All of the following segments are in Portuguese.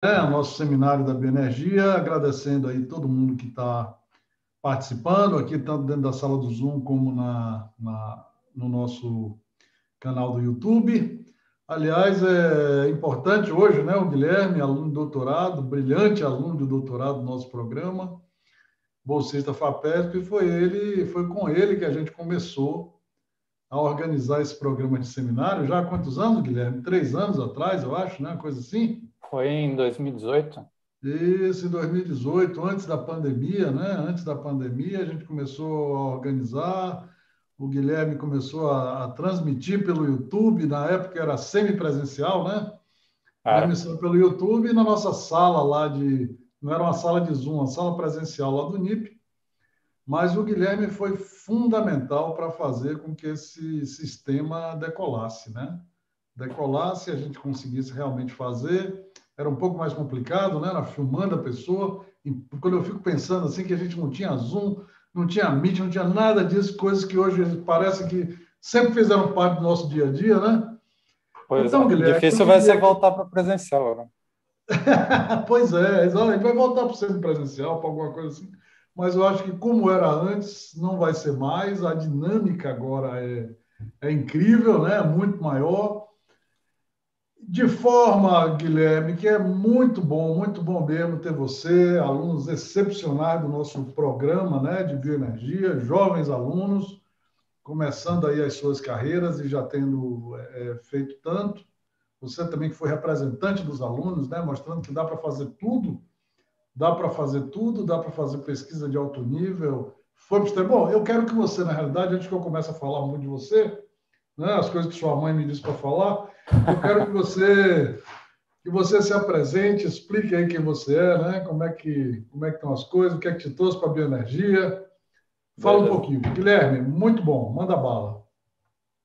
Nosso seminário da bioenergia, agradecendo aí todo mundo que está participando aqui, tanto dentro da sala do Zoom como no nosso canal do YouTube. Aliás, é importante hoje, né, o Guilherme, aluno de doutorado, brilhante aluno de doutorado do nosso programa, bolsista FAPESP, foi com ele que a gente começou a organizar esse programa de seminário. Já há quantos anos, Guilherme? 3 anos atrás, eu acho, né? Coisa assim. Foi em 2018. Isso, em 2018, antes da pandemia, né? Antes da pandemia, a gente começou a organizar, o Guilherme começou a transmitir pelo YouTube, na época era semipresencial, né? Era. Transmissão pelo YouTube e na nossa sala lá não era uma sala de Zoom, uma sala presencial lá do NIP, mas o Guilherme foi fundamental para fazer com que esse sistema decolasse, né? Decolasse, a gente conseguisse realmente fazer. Era um pouco mais complicado, né? Era filmando a pessoa. E quando eu fico pensando assim que a gente não tinha Zoom, não tinha Meet, não tinha nada disso, coisas que hoje parece que sempre fizeram parte do nosso dia a dia, né? Pois Então, é. Guilherme, eu Difícil vai ser queria que. voltar para o presencial, né? Pois é, exatamente. A gente vai voltar para o centro presencial, para alguma coisa assim. Mas eu acho que, como era antes, não vai ser mais. A dinâmica agora é incrível, né? É muito maior. De forma, Guilherme, que é muito bom mesmo ter você, alunos excepcionais do nosso programa, né, de bioenergia, jovens alunos, começando aí as suas carreiras e já tendo feito tanto. Você também que foi representante dos alunos, né, mostrando que dá para fazer tudo, dá para fazer tudo, dá para fazer pesquisa de alto nível. Foi para bom, eu quero que você, na realidade, antes que eu comece a falar muito de você, né, as coisas que sua mãe me disse para falar, eu quero que você se apresente, explique aí quem você é, né? Como é que estão as coisas, o que é que te trouxe para a bioenergia. Fala um Beleza. pouquinho. Guilherme, muito bom, manda bala.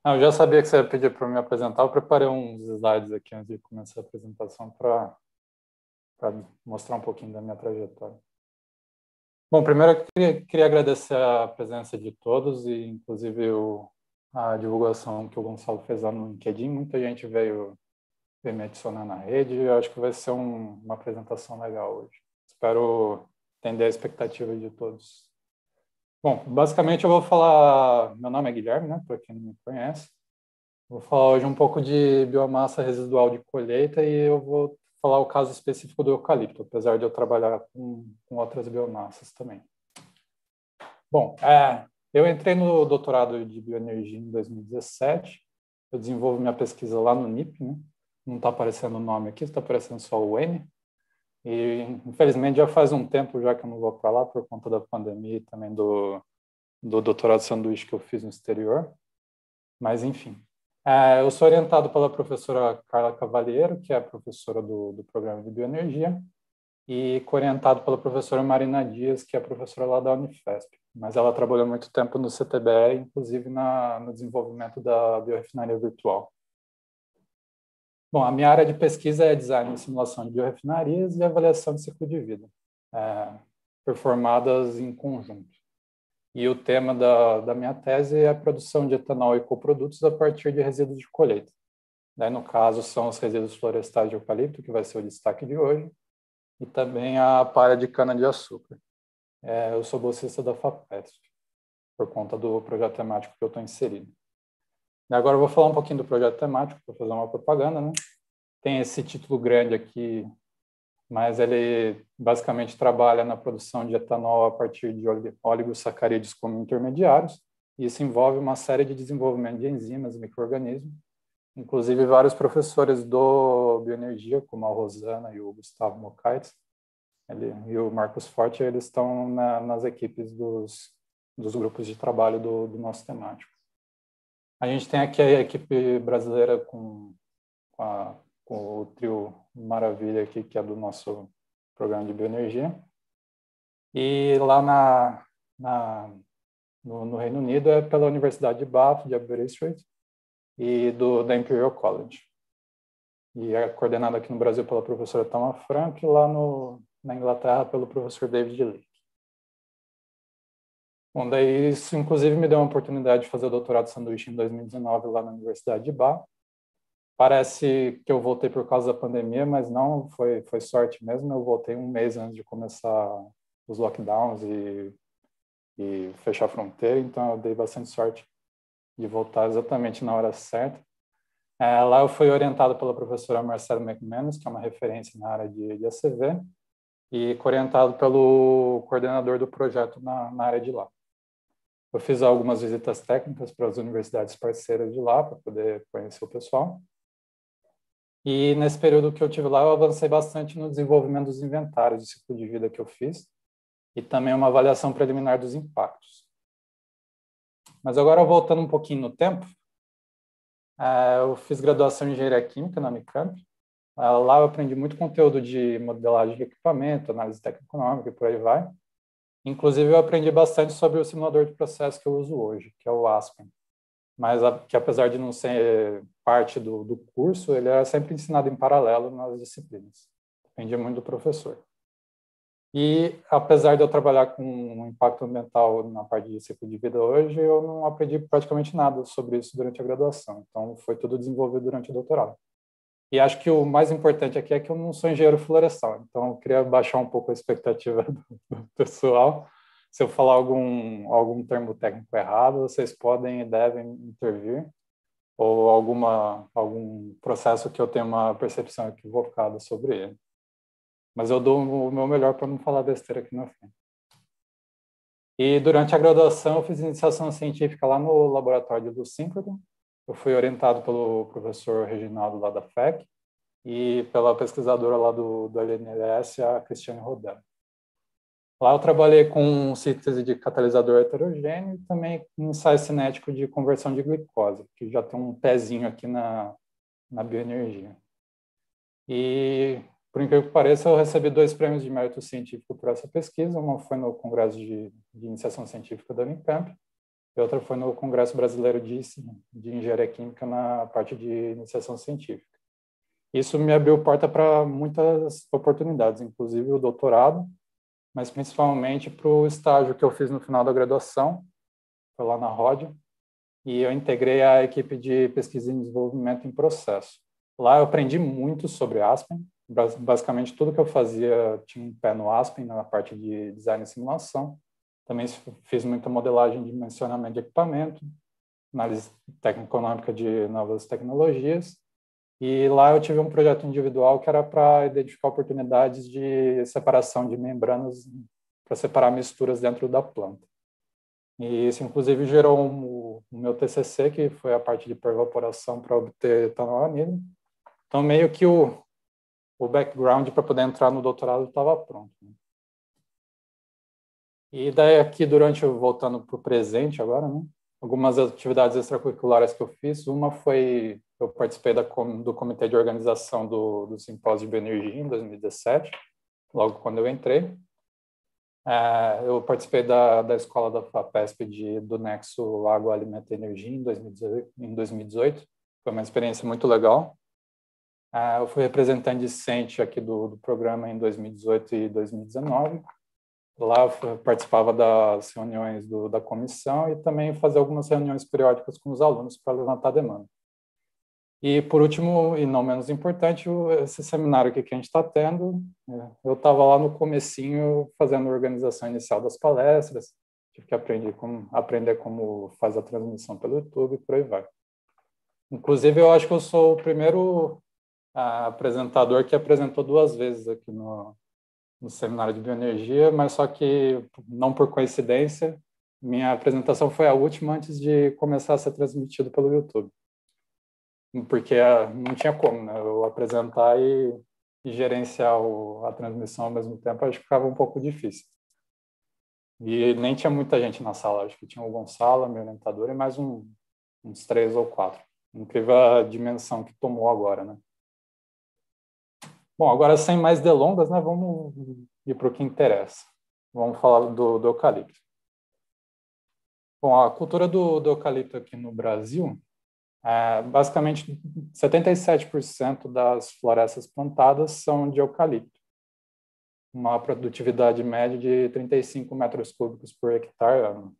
Eu já sabia que você ia pedir para me apresentar. Eu preparei uns slides aqui antes de começar a apresentação para mostrar um pouquinho da minha trajetória. Bom, primeiro eu queria agradecer a presença de todos e, inclusive, a divulgação que o Gonçalo fez lá no LinkedIn. Muita gente veio me adicionar na rede e eu acho que vai ser uma apresentação legal hoje. Espero atender a expectativa de todos. Bom, basicamente eu vou falar. Meu nome é Guilherme, né? Para quem não me conhece. Vou falar hoje um pouco de biomassa residual de colheita e eu vou falar o caso específico do eucalipto, apesar de eu trabalhar com outras biomassas também. Bom, eu entrei no doutorado de bioenergia em 2017. Eu desenvolvo minha pesquisa lá no NIP, né? Não está aparecendo o nome aqui, está aparecendo só o N. E, infelizmente, já faz um tempo já que eu não vou para lá por conta da pandemia e também do doutorado de sanduíche que eu fiz no exterior. Mas, enfim. Eu sou orientado pela professora Carla Cavalheiro, que é a professora do programa de bioenergia, e co-orientado pela professora Marina Dias, que é a professora lá da Unifesp. Mas ela trabalhou muito tempo no CTBE, inclusive no desenvolvimento da biorefinaria virtual. Bom, a minha área de pesquisa é design e simulação de biorefinarias e avaliação de ciclo de vida, performadas em conjunto. E o tema da minha tese é a produção de etanol e coprodutos a partir de resíduos de colheita. Daí, no caso, são os resíduos florestais de eucalipto, que vai ser o destaque de hoje, e também a palha de cana-de-açúcar. Eu sou bolsista da FAPESP, por conta do projeto temático que eu estou inserido. E agora eu vou falar um pouquinho do projeto temático, para fazer uma propaganda, né? Tem esse título grande aqui, mas ele basicamente trabalha na produção de etanol a partir de oligosacarídeos como intermediários, e isso envolve uma série de desenvolvimento de enzimas e micro-organismos. Inclusive, vários professores do Bioenergia, como a Rosana e o Gustavo Mokaitis, e o Marcos Forte, eles estão nas equipes dos grupos de trabalho do nosso temático. A gente tem aqui a equipe brasileira com o trio Maravilha aqui, que é do nosso programa de bioenergia. E lá no Reino Unido é pela Universidade de Bath, de Aberystwyth, e da Imperial College. E é coordenado aqui no Brasil pela professora Thelma Frank e lá na Inglaterra pelo professor David Leake. Bom, daí isso inclusive me deu uma oportunidade de fazer o doutorado de sanduíche em 2019 lá na Universidade de Bath. Parece que eu voltei por causa da pandemia, mas não, foi sorte mesmo. Eu voltei um mês antes de começar os lockdowns e fechar a fronteira, então eu dei bastante sorte de voltar exatamente na hora certa. Lá eu fui orientado pela professora Marcela McManus, que é uma referência na área de ACV, e orientado pelo coordenador do projeto na área de lá. Eu fiz algumas visitas técnicas para as universidades parceiras de lá, para poder conhecer o pessoal. E nesse período que eu tive lá, eu avancei bastante no desenvolvimento dos inventários de ciclo de vida que eu fiz, e também uma avaliação preliminar dos impactos. Mas agora, voltando um pouquinho no tempo, eu fiz graduação em Engenharia Química na Unicamp. Lá eu aprendi muito conteúdo de modelagem de equipamento, análise técnico-econômica e por aí vai. Inclusive, eu aprendi bastante sobre o simulador de processo que eu uso hoje, que é o Aspen. Mas que, apesar de não ser parte do curso, ele era sempre ensinado em paralelo nas disciplinas. Dependia muito do professor. E, apesar de eu trabalhar com um impacto ambiental na parte de ciclo de vida hoje, eu não aprendi praticamente nada sobre isso durante a graduação. Então, foi tudo desenvolvido durante o doutorado. E acho que o mais importante aqui é que eu não sou engenheiro florestal. Então, eu queria baixar um pouco a expectativa do pessoal. Se eu falar algum termo técnico errado, vocês podem e devem intervir. Ou algum processo que eu tenha uma percepção equivocada sobre ele. Mas eu dou o meu melhor para não falar besteira aqui na frente. E durante a graduação eu fiz iniciação científica lá no laboratório do Síncroton. Eu fui orientado pelo professor Reginaldo lá da FEC e pela pesquisadora lá do LNLS, a Cristiane Rodin. Lá eu trabalhei com síntese de catalisador heterogêneo e também com ensaio cinético de conversão de glicose, que já tem um pezinho aqui na bioenergia. E, por incrível que pareça, eu recebi 2 prêmios de mérito científico por essa pesquisa. Uma foi no Congresso de Iniciação Científica da Unicamp e outra foi no Congresso Brasileiro de Engenharia Química na parte de iniciação científica. Isso me abriu porta para muitas oportunidades, inclusive o doutorado, mas principalmente para o estágio que eu fiz no final da graduação, foi lá na ROD, e eu integrei a equipe de pesquisa e desenvolvimento em processo. Lá eu aprendi muito sobre Aspen. Basicamente, tudo que eu fazia tinha um pé no Aspen, na parte de design e simulação. Também fiz muita modelagem de dimensionamento de equipamento, análise técnico-econômica de novas tecnologias. E lá eu tive um projeto individual que era para identificar oportunidades de separação de membranas para separar misturas dentro da planta. E isso, inclusive, gerou o meu TCC, que foi a parte de pervaporação para obter etanol anidro. Então, meio que o background para poder entrar no doutorado estava pronto. E daí aqui, voltando para o presente agora, né? Algumas atividades extracurriculares que eu fiz. Uma foi, eu participei do comitê de organização do Simpósio de Bioenergia em 2017, logo quando eu entrei. Eu participei da escola da FAPESP do Nexo Água, Alimento e Energia em 2018. Foi uma experiência muito legal. Eu fui representante discente aqui do programa em 2018 e 2019. Lá eu participava das reuniões da comissão e também fazia algumas reuniões periódicas com os alunos para levantar demanda. E, por último, e não menos importante, esse seminário aqui que a gente está tendo, eu estava lá no comecinho fazendo a organização inicial das palestras, tive que aprender como faz a transmissão pelo YouTube e por aí vai. Inclusive, eu acho que eu sou o primeiro apresentador que apresentou 2 vezes aqui no seminário de bioenergia, mas só que, não por coincidência, minha apresentação foi a última antes de começar a ser transmitido pelo YouTube. Porque não tinha como, né? Eu apresentar e gerenciar a transmissão ao mesmo tempo, acho que ficava um pouco difícil. E nem tinha muita gente na sala, acho que tinha o Gonçalo, meu orientador, e mais uns 3 ou 4. Incrível a dimensão que tomou agora, né? Bom, agora sem mais delongas, né, vamos ir para o que interessa. Vamos falar do eucalipto. Bom, a cultura do eucalipto aqui no Brasil, basicamente 77% das florestas plantadas são de eucalipto. Uma produtividade média de 35 metros cúbicos por hectare ano.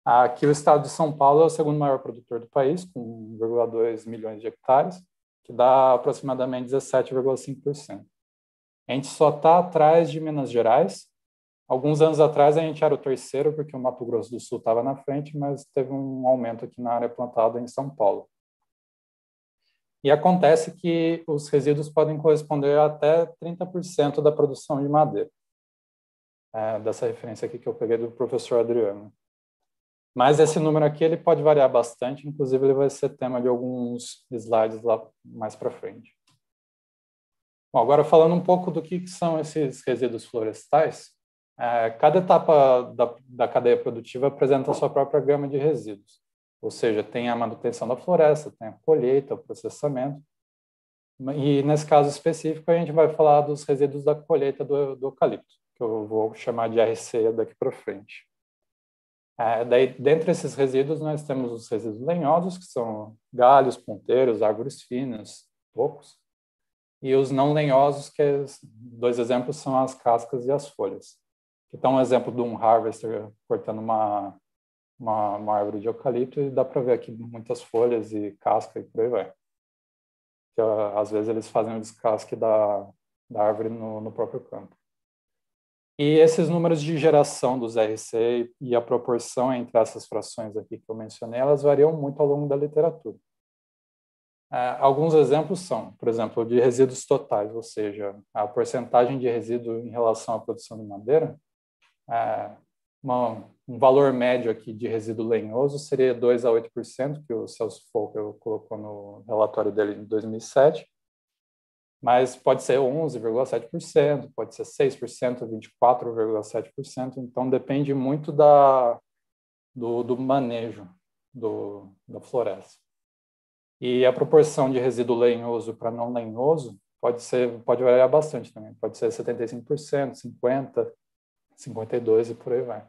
Aqui o estado de São Paulo é o segundo maior produtor do país, com 1,2 milhões de hectares. que dá aproximadamente 17,5%. A gente só está atrás de Minas Gerais. Alguns anos atrás a gente era o terceiro, porque o Mato Grosso do Sul estava na frente, mas teve um aumento aqui na área plantada em São Paulo. E acontece que os resíduos podem corresponder a até 30% da produção de madeira. Dessa referência aqui que eu peguei do professor Adriano. Mas esse número aqui ele pode variar bastante, inclusive ele vai ser tema de alguns slides lá mais para frente. Bom, agora falando um pouco do que são esses resíduos florestais, cada etapa da cadeia produtiva apresenta a sua própria gama de resíduos. Ou seja, tem a manutenção da floresta, tem a colheita, o processamento. E nesse caso específico, a gente vai falar dos resíduos da colheita do eucalipto, que eu vou chamar de RC daqui para frente. Dentre esses resíduos, nós temos os resíduos lenhosos, que são galhos, ponteiros, árvores finas, tocos. E os não lenhosos, que dois exemplos são as cascas e as folhas. Então, um exemplo de um harvester cortando uma árvore de eucalipto, e dá para ver aqui muitas folhas e casca e por aí vai. Que, às vezes eles fazem o descasque da árvore no próprio campo. E esses números de geração dos RC e a proporção entre essas frações aqui que eu mencionei, elas variam muito ao longo da literatura. Alguns exemplos são, por exemplo, de resíduos totais, ou seja, a porcentagem de resíduo em relação à produção de madeira. Um valor médio aqui de resíduo lenhoso seria 2 a 8%, que o Celso Folker colocou no relatório dele de 2007, mas pode ser 11,7%, pode ser 6%, 24,7%, então depende muito do manejo da floresta. E a proporção de resíduo lenhoso para não lenhoso pode variar bastante também, pode ser 75%, 50%, 52% e por aí vai.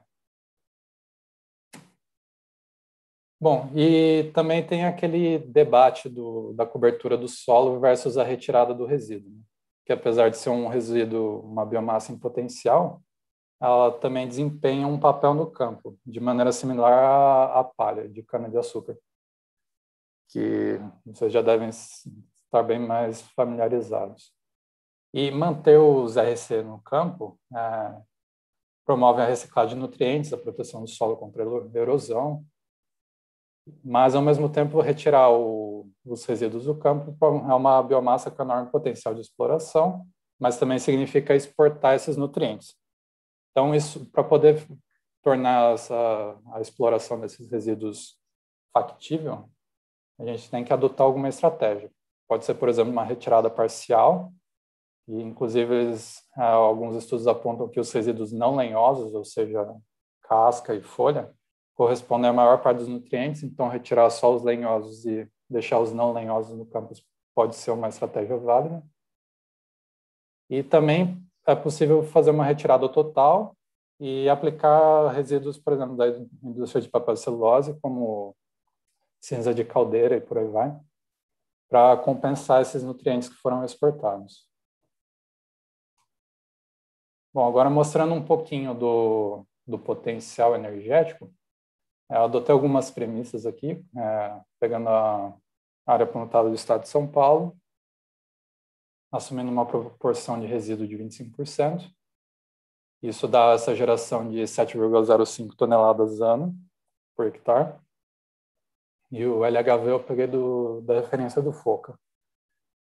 Bom, e também tem aquele debate da cobertura do solo versus a retirada do resíduo, né? Que apesar de ser um resíduo, uma biomassa em potencial, ela também desempenha um papel no campo, de maneira similar à palha de cana-de-açúcar, que vocês já devem estar bem mais familiarizados. E manter os RC no campo promove a reciclagem de nutrientes, a proteção do solo contra a erosão, mas, ao mesmo tempo, retirar os resíduos do campo é uma biomassa com enorme potencial de exploração, mas também significa exportar esses nutrientes. Então, isso, para poder tornar a exploração desses resíduos factível, a gente tem que adotar alguma estratégia. Pode ser, por exemplo, uma retirada parcial, e, inclusive, alguns estudos apontam que os resíduos não lenhosos, ou seja, casca e folha, correspondem à maior parte dos nutrientes, então retirar só os lenhosos e deixar os não lenhosos no campo pode ser uma estratégia válida. E também é possível fazer uma retirada total e aplicar resíduos, por exemplo, da indústria de papel e celulose, como cinza de caldeira e por aí vai, para compensar esses nutrientes que foram exportados. Bom, agora mostrando um pouquinho do potencial energético, eu adotei algumas premissas aqui, pegando a área plantada do estado de São Paulo, assumindo uma proporção de resíduo de 25%. Isso dá essa geração de 7,05 toneladas ano por hectare. E o LHV eu peguei da referência do FOCA.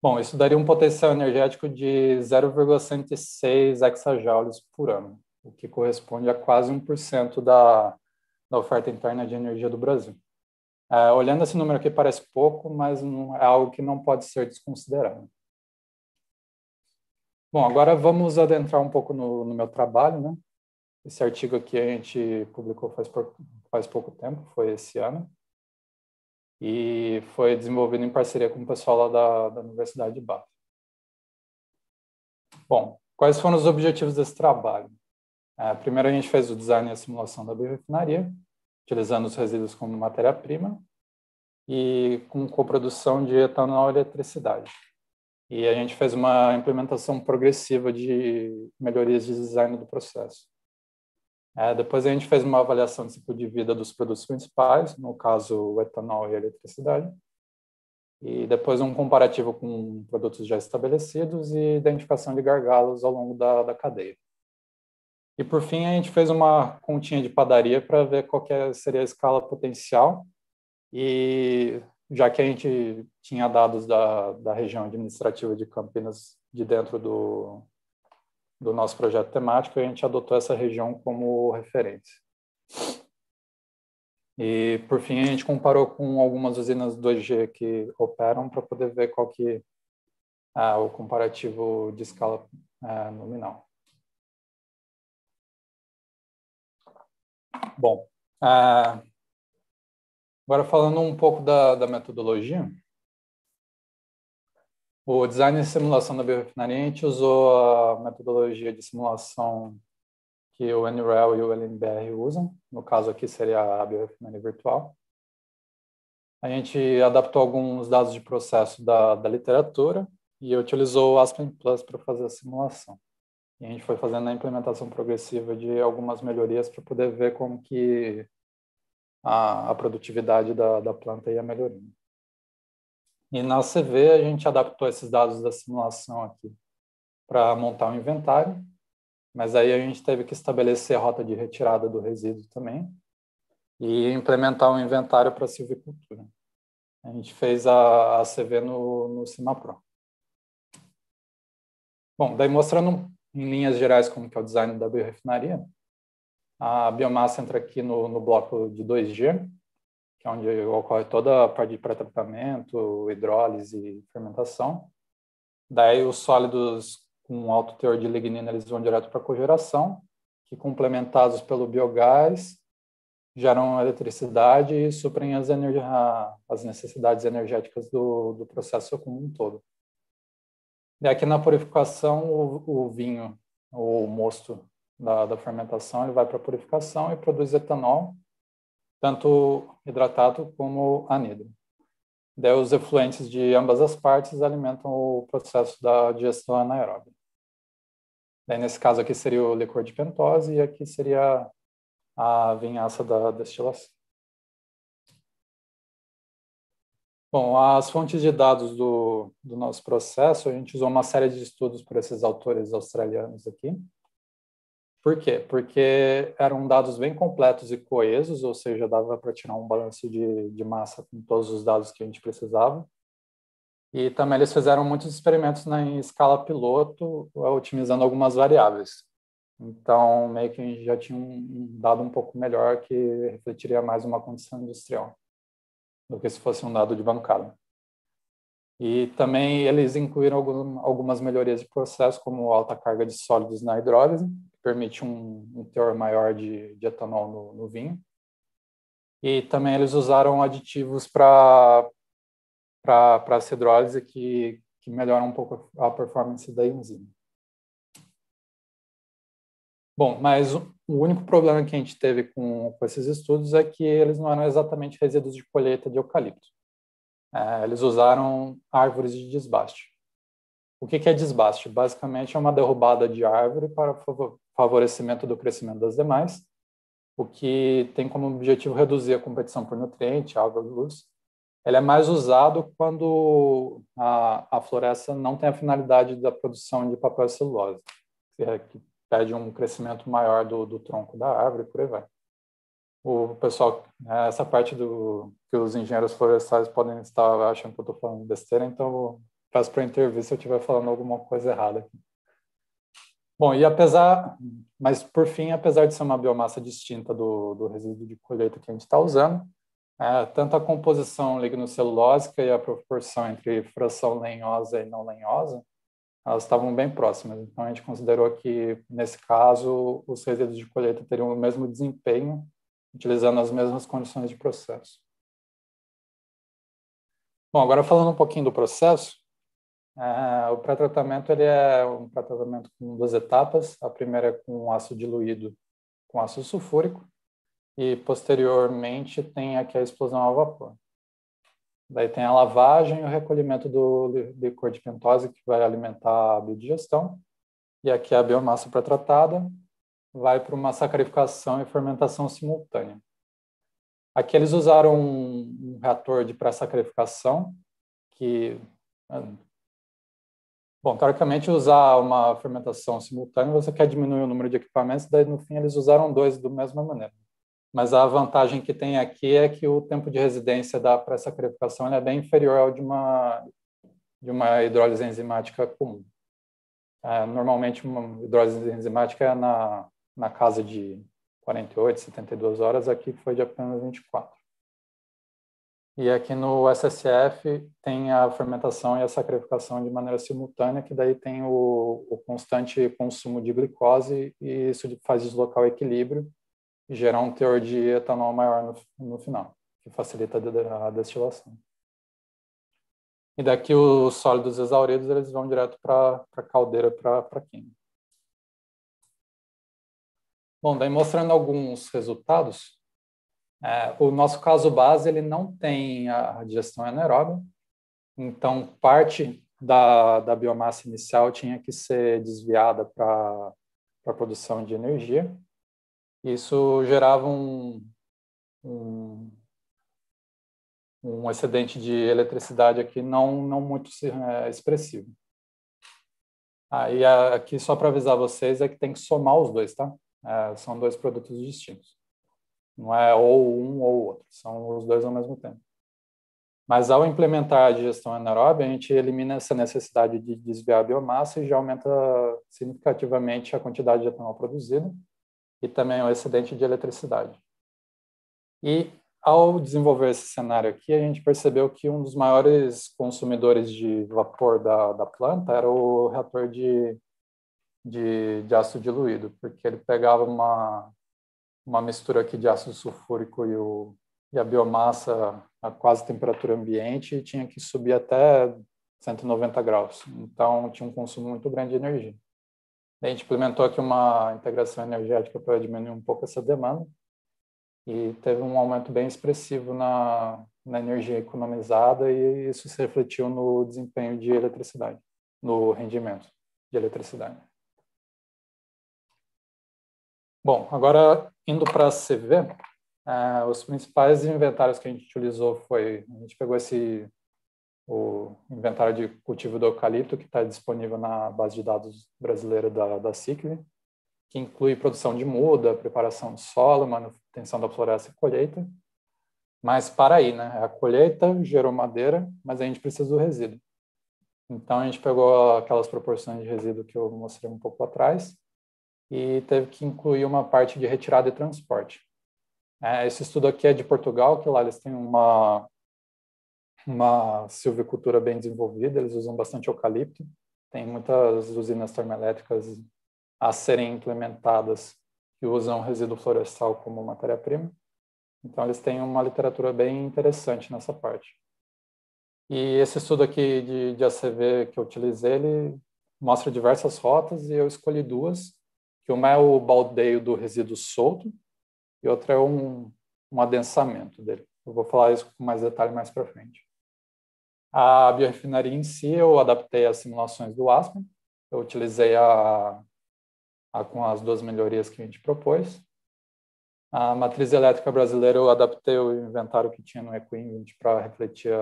Bom, isso daria um potencial energético de 0,106 hexajoules por ano, o que corresponde a quase 1% da oferta interna de energia do Brasil. Olhando esse número aqui parece pouco, mas é algo que não pode ser desconsiderado. Bom, agora vamos adentrar um pouco no meu trabalho, né? Esse artigo aqui a gente publicou faz pouco tempo, foi esse ano, e foi desenvolvido em parceria com o pessoal lá da Universidade de Bath. Bom, quais foram os objetivos desse trabalho? Primeiro a gente fez o design e a simulação da biorefinaria, utilizando os resíduos como matéria-prima e com coprodução de etanol e eletricidade. E a gente fez uma implementação progressiva de melhorias de design do processo. Depois a gente fez uma avaliação de ciclo de vida dos produtos principais, no caso o etanol e a eletricidade. e depois um comparativo com produtos já estabelecidos e identificação de gargalos ao longo da cadeia. E, por fim, a gente fez uma continha de padaria para ver qual seria a escala potencial. E já que a gente tinha dados da região administrativa de Campinas de dentro do nosso projeto temático, a gente adotou essa região como referência. E, por fim, a gente comparou com algumas usinas 2G que operam para poder ver qual que é o comparativo de escala nominal. Bom, agora falando um pouco da metodologia, o design e simulação da biorefinaria, a gente usou a metodologia de simulação que o NREL e o LNBR usam, no caso aqui seria a biorefinaria virtual. A gente adaptou alguns dados de processo da literatura e utilizou o Aspen Plus para fazer a simulação. E a gente foi fazendo a implementação progressiva de algumas melhorias para poder ver como que a produtividade da planta ia melhorando. E na CV a gente adaptou esses dados da simulação aqui para montar um inventário, mas aí a gente teve que estabelecer a rota de retirada do resíduo também e implementar um inventário para a silvicultura. A gente fez a CV no CIMAPRO. Bom, daí mostrando em linhas gerais como que é o design da biorefinaria, a biomassa entra aqui no bloco de 2G, que é onde ocorre toda a parte de pré-tratamento, hidrólise e fermentação. Daí os sólidos com alto teor de lignina eles vão direto para a cogeração, que complementados pelo biogás geram eletricidade e suprem as necessidades energéticas do processo como um todo. E aqui na purificação, o vinho, o mosto da fermentação, ele vai para a purificação e produz etanol, tanto hidratado como anidro. Daí os efluentes de ambas as partes alimentam o processo da digestão anaeróbica. Daí nesse caso aqui seria o licor de pentose e aqui seria a vinhaça da destilação. Bom, as fontes de dados do nosso processo, a gente usou uma série de estudos por esses autores australianos aqui. Por quê? Porque eram dados bem completos e coesos, ou seja, dava para tirar um balanço de massa com todos os dados que a gente precisava. E também eles fizeram muitos experimentos em escala piloto, otimizando algumas variáveis. Então, meio que a gente já tinha um dado um pouco melhor que refletiria mais uma condição industrial do que se fosse um dado de bancada. E também eles incluíram algumas melhorias de processo, como alta carga de sólidos na hidrólise, que permite um teor maior de etanol no vinho. E também eles usaram aditivos para essa hidrólise que melhoram um pouco a performance da enzima. Bom, mas o único problema que a gente teve com esses estudos é que eles não eram exatamente resíduos de colheita de eucalipto. Eles usaram árvores de desbaste. O que é desbaste? Basicamente é uma derrubada de árvore para favorecimento do crescimento das demais, o que tem como objetivo reduzir a competição por nutriente, água e luz. Ele é mais usado quando a floresta não tem a finalidade da produção de papel e celulose, que pede um crescimento maior do tronco da árvore e por aí vai. O pessoal, essa parte que os engenheiros florestais podem estar achando que eu estou falando besteira, então peço para intervir se eu estiver falando alguma coisa errada aqui. Bom, mas por fim, apesar de ser uma biomassa distinta do resíduo de colheita que a gente está usando, tanto a composição lignocelulósica e a proporção entre fração lenhosa e não lenhosa, elas estavam bem próximas. Então, a gente considerou que, nesse caso, os resíduos de colheita teriam o mesmo desempenho, utilizando as mesmas condições de processo. Bom, agora falando um pouquinho do processo, o pré-tratamento ele é um pré-tratamento com 2 etapas. A primeira é com ácido diluído com ácido sulfúrico e, posteriormente, tem aqui a explosão a vapor. Daí tem a lavagem e o recolhimento do licor de pentose, que vai alimentar a biodigestão. E aqui a biomassa pré-tratada vai para uma sacarificação e fermentação simultânea. Aqui eles usaram um reator de pré-sacarificação, que, bom, teoricamente, usar uma fermentação simultânea, você quer diminuir o número de equipamentos, daí no fim eles usaram 2 da mesma maneira. Mas a vantagem que tem aqui é que o tempo de residência para essa clarificação é bem inferior ao de uma hidrólise enzimática comum. Normalmente, uma hidrólise enzimática é na casa de 48, 72 horas, aqui foi de apenas 24. E aqui no SSF tem a fermentação e a sacrificação de maneira simultânea, que daí tem o constante consumo de glicose, e isso faz deslocar o equilíbrio e gerar um teor de etanol maior no final, que facilita a destilação. E daqui os sólidos exauridos eles vão direto para a caldeira para química. Bom, daí mostrando alguns resultados, o nosso caso base ele não tem a digestão anaeróbica, então parte da biomassa inicial tinha que ser desviada para a produção de energia. Isso gerava um excedente de eletricidade aqui não muito expressivo. E aqui, só para avisar vocês, é que tem que somar os dois, tá? São 2 produtos distintos. Não é ou um ou outro, são os 2 ao mesmo tempo. Mas ao implementar a digestão anaeróbica, a gente elimina essa necessidade de desviar a biomassa e já aumenta significativamente a quantidade de etanol produzida e também o excedente de eletricidade. E ao desenvolver esse cenário aqui, a gente percebeu que um dos maiores consumidores de vapor da planta era o reator de ácido diluído, porque ele pegava uma mistura aqui de ácido sulfúrico e a biomassa a quase temperatura ambiente, e tinha que subir até 190 graus. Então, tinha um consumo muito grande de energia. A gente implementou aqui uma integração energética para diminuir um pouco essa demanda, e teve um aumento bem expressivo na energia economizada, e isso se refletiu no desempenho de eletricidade, no rendimento de eletricidade. Bom, agora indo para a CV, os principais inventários que a gente utilizou a gente pegou o inventário de cultivo do eucalipto, que está disponível na base de dados brasileira da SICV, que inclui produção de muda, preparação do solo, manutenção da floresta e colheita. Mas para aí, né? A colheita gerou madeira, mas a gente precisa do resíduo. Então, a gente pegou aquelas proporções de resíduo que eu mostrei um pouco atrás e teve que incluir uma parte de retirada e transporte. Esse estudo aqui é de Portugal, que lá eles têm uma silvicultura bem desenvolvida, eles usam bastante eucalipto, tem muitas usinas termoelétricas a serem implementadas que usam resíduo florestal como matéria-prima. Então, eles têm uma literatura bem interessante nessa parte. E esse estudo aqui de ACV que eu utilizei, ele mostra diversas rotas, e eu escolhi 2, que uma é o baldeio do resíduo solto e outra é um adensamento dele. Eu vou falar isso com mais detalhe mais para frente. A biorefinaria em si, eu adaptei as simulações do Aspen, eu utilizei com as 2 melhorias que a gente propôs. A matriz elétrica brasileira, eu adaptei o inventário que tinha no Equinvent para refletir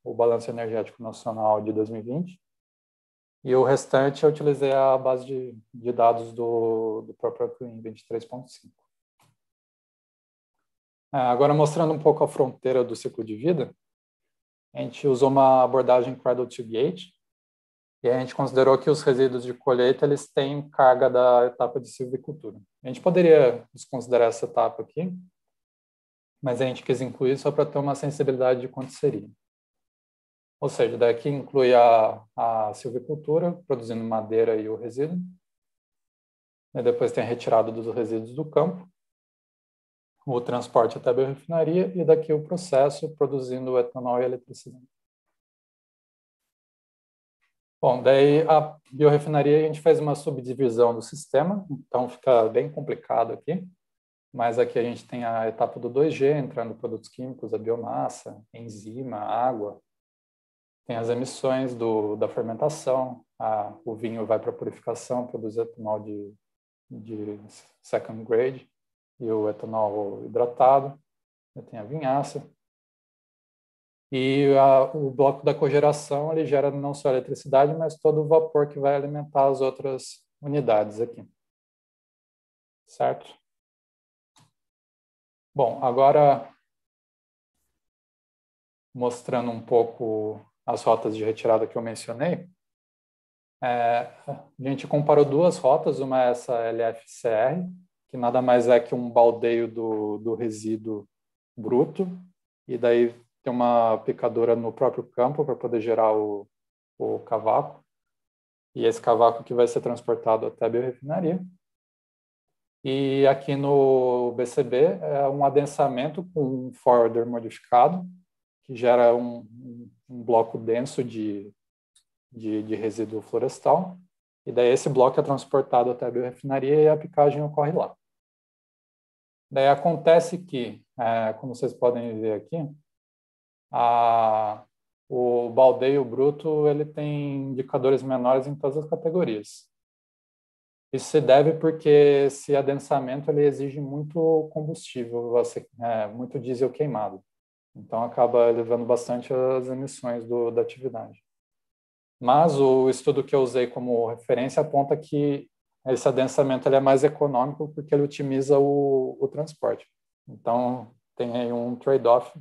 o balanço energético nacional de 2020. E o restante eu utilizei a base de dados do próprio Equinvent 3.5. Agora, mostrando um pouco a fronteira do ciclo de vida, a gente usou uma abordagem Cradle to Gate, e a gente considerou que os resíduos de colheita eles têm carga da etapa de silvicultura. A gente poderia desconsiderar essa etapa aqui, mas a gente quis incluir só para ter uma sensibilidade de quanto seria. Ou seja, daqui inclui a silvicultura, produzindo madeira e o resíduo. E depois tem a retirada dos resíduos do campo, o transporte até a biorefinaria, e daqui o processo produzindo o etanol e a eletricidade. Bom, daí a biorefinaria, a gente fez uma subdivisão do sistema, então fica bem complicado aqui, mas aqui a gente tem a etapa do 2G, entrando produtos químicos, a biomassa, enzima, água, tem as emissões da fermentação, o vinho vai para a purificação, produz etanol de second grade, e o etanol hidratado, tem a vinhaça. o bloco da cogeração ele gera não só a eletricidade, mas todo o vapor que vai alimentar as outras unidades aqui. Certo? Bom, agora mostrando um pouco as rotas de retirada que eu mencionei, a gente comparou duas rotas, uma é essa LFCR, que nada mais é que um baldeio do resíduo bruto, e daí tem uma picadora no próprio campo para poder gerar o cavaco, e esse cavaco que vai ser transportado até a biorefinaria. E aqui no BCB é um adensamento com um forwarder modificado, que gera um bloco denso de resíduo florestal, e daí esse bloco é transportado até a biorefinaria e a picagem ocorre lá. Daí acontece que, como vocês podem ver aqui, o baldeio bruto ele tem indicadores menores em todas as categorias. Isso se deve porque esse adensamento ele exige muito combustível, muito diesel queimado. Então, acaba elevando bastante as emissões da atividade. Mas o estudo que eu usei como referência aponta que esse adensamento ele é mais econômico porque ele otimiza o transporte. Então, tem aí um trade-off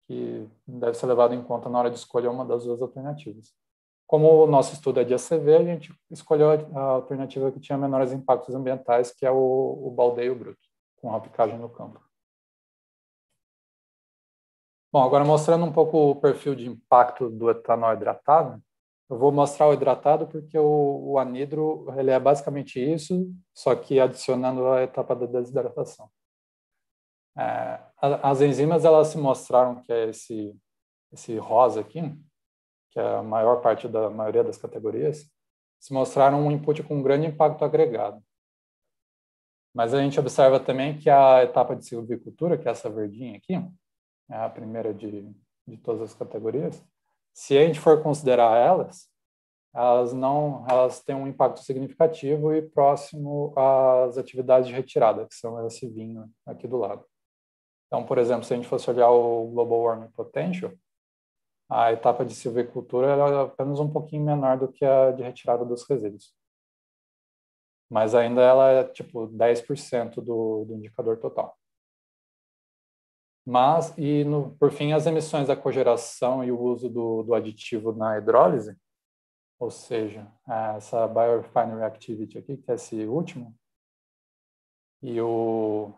que deve ser levado em conta na hora de escolher uma das duas alternativas. Como o nosso estudo é de ACV, a gente escolheu a alternativa que tinha menores impactos ambientais, que é o baldeio bruto, com a picagem no campo. Bom, agora mostrando um pouco o perfil de impacto do etanol hidratado, eu vou mostrar o hidratado porque o anidro ele é basicamente isso, só que adicionando a etapa da desidratação. As enzimas elas se mostraram que é esse rosa aqui, que é a maior parte da maioria das categorias, se mostraram um input com grande impacto agregado. Mas a gente observa também que a etapa de silvicultura, que é essa verdinha aqui, é a primeira de todas as categorias, se a gente for considerar elas têm um impacto significativo e próximo às atividades de retirada, que são esse vinho aqui do lado. Então, por exemplo, se a gente fosse olhar o Global Warming Potential, a etapa de silvicultura é apenas um pouquinho menor do que a de retirada dos resíduos. Mas ainda ela é tipo 10% do indicador total. Mas, por fim, as emissões da cogeração e o uso do aditivo na hidrólise, ou seja, essa Biorefinery Activity aqui, que é esse último, e o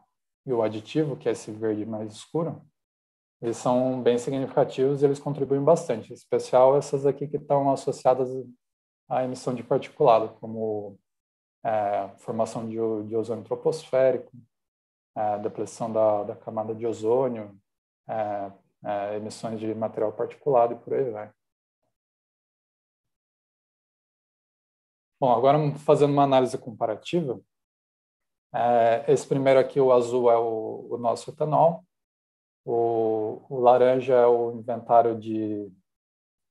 aditivo, que é esse verde mais escuro, eles são bem significativos e eles contribuem bastante, em especial essas aqui que estão associadas à emissão de particulado, como formação de ozônio troposférico, depressão da camada de ozônio, emissões de material particulado e por aí vai. Bom, agora fazendo uma análise comparativa, esse primeiro aqui, o azul, é o nosso etanol, o laranja é o inventário de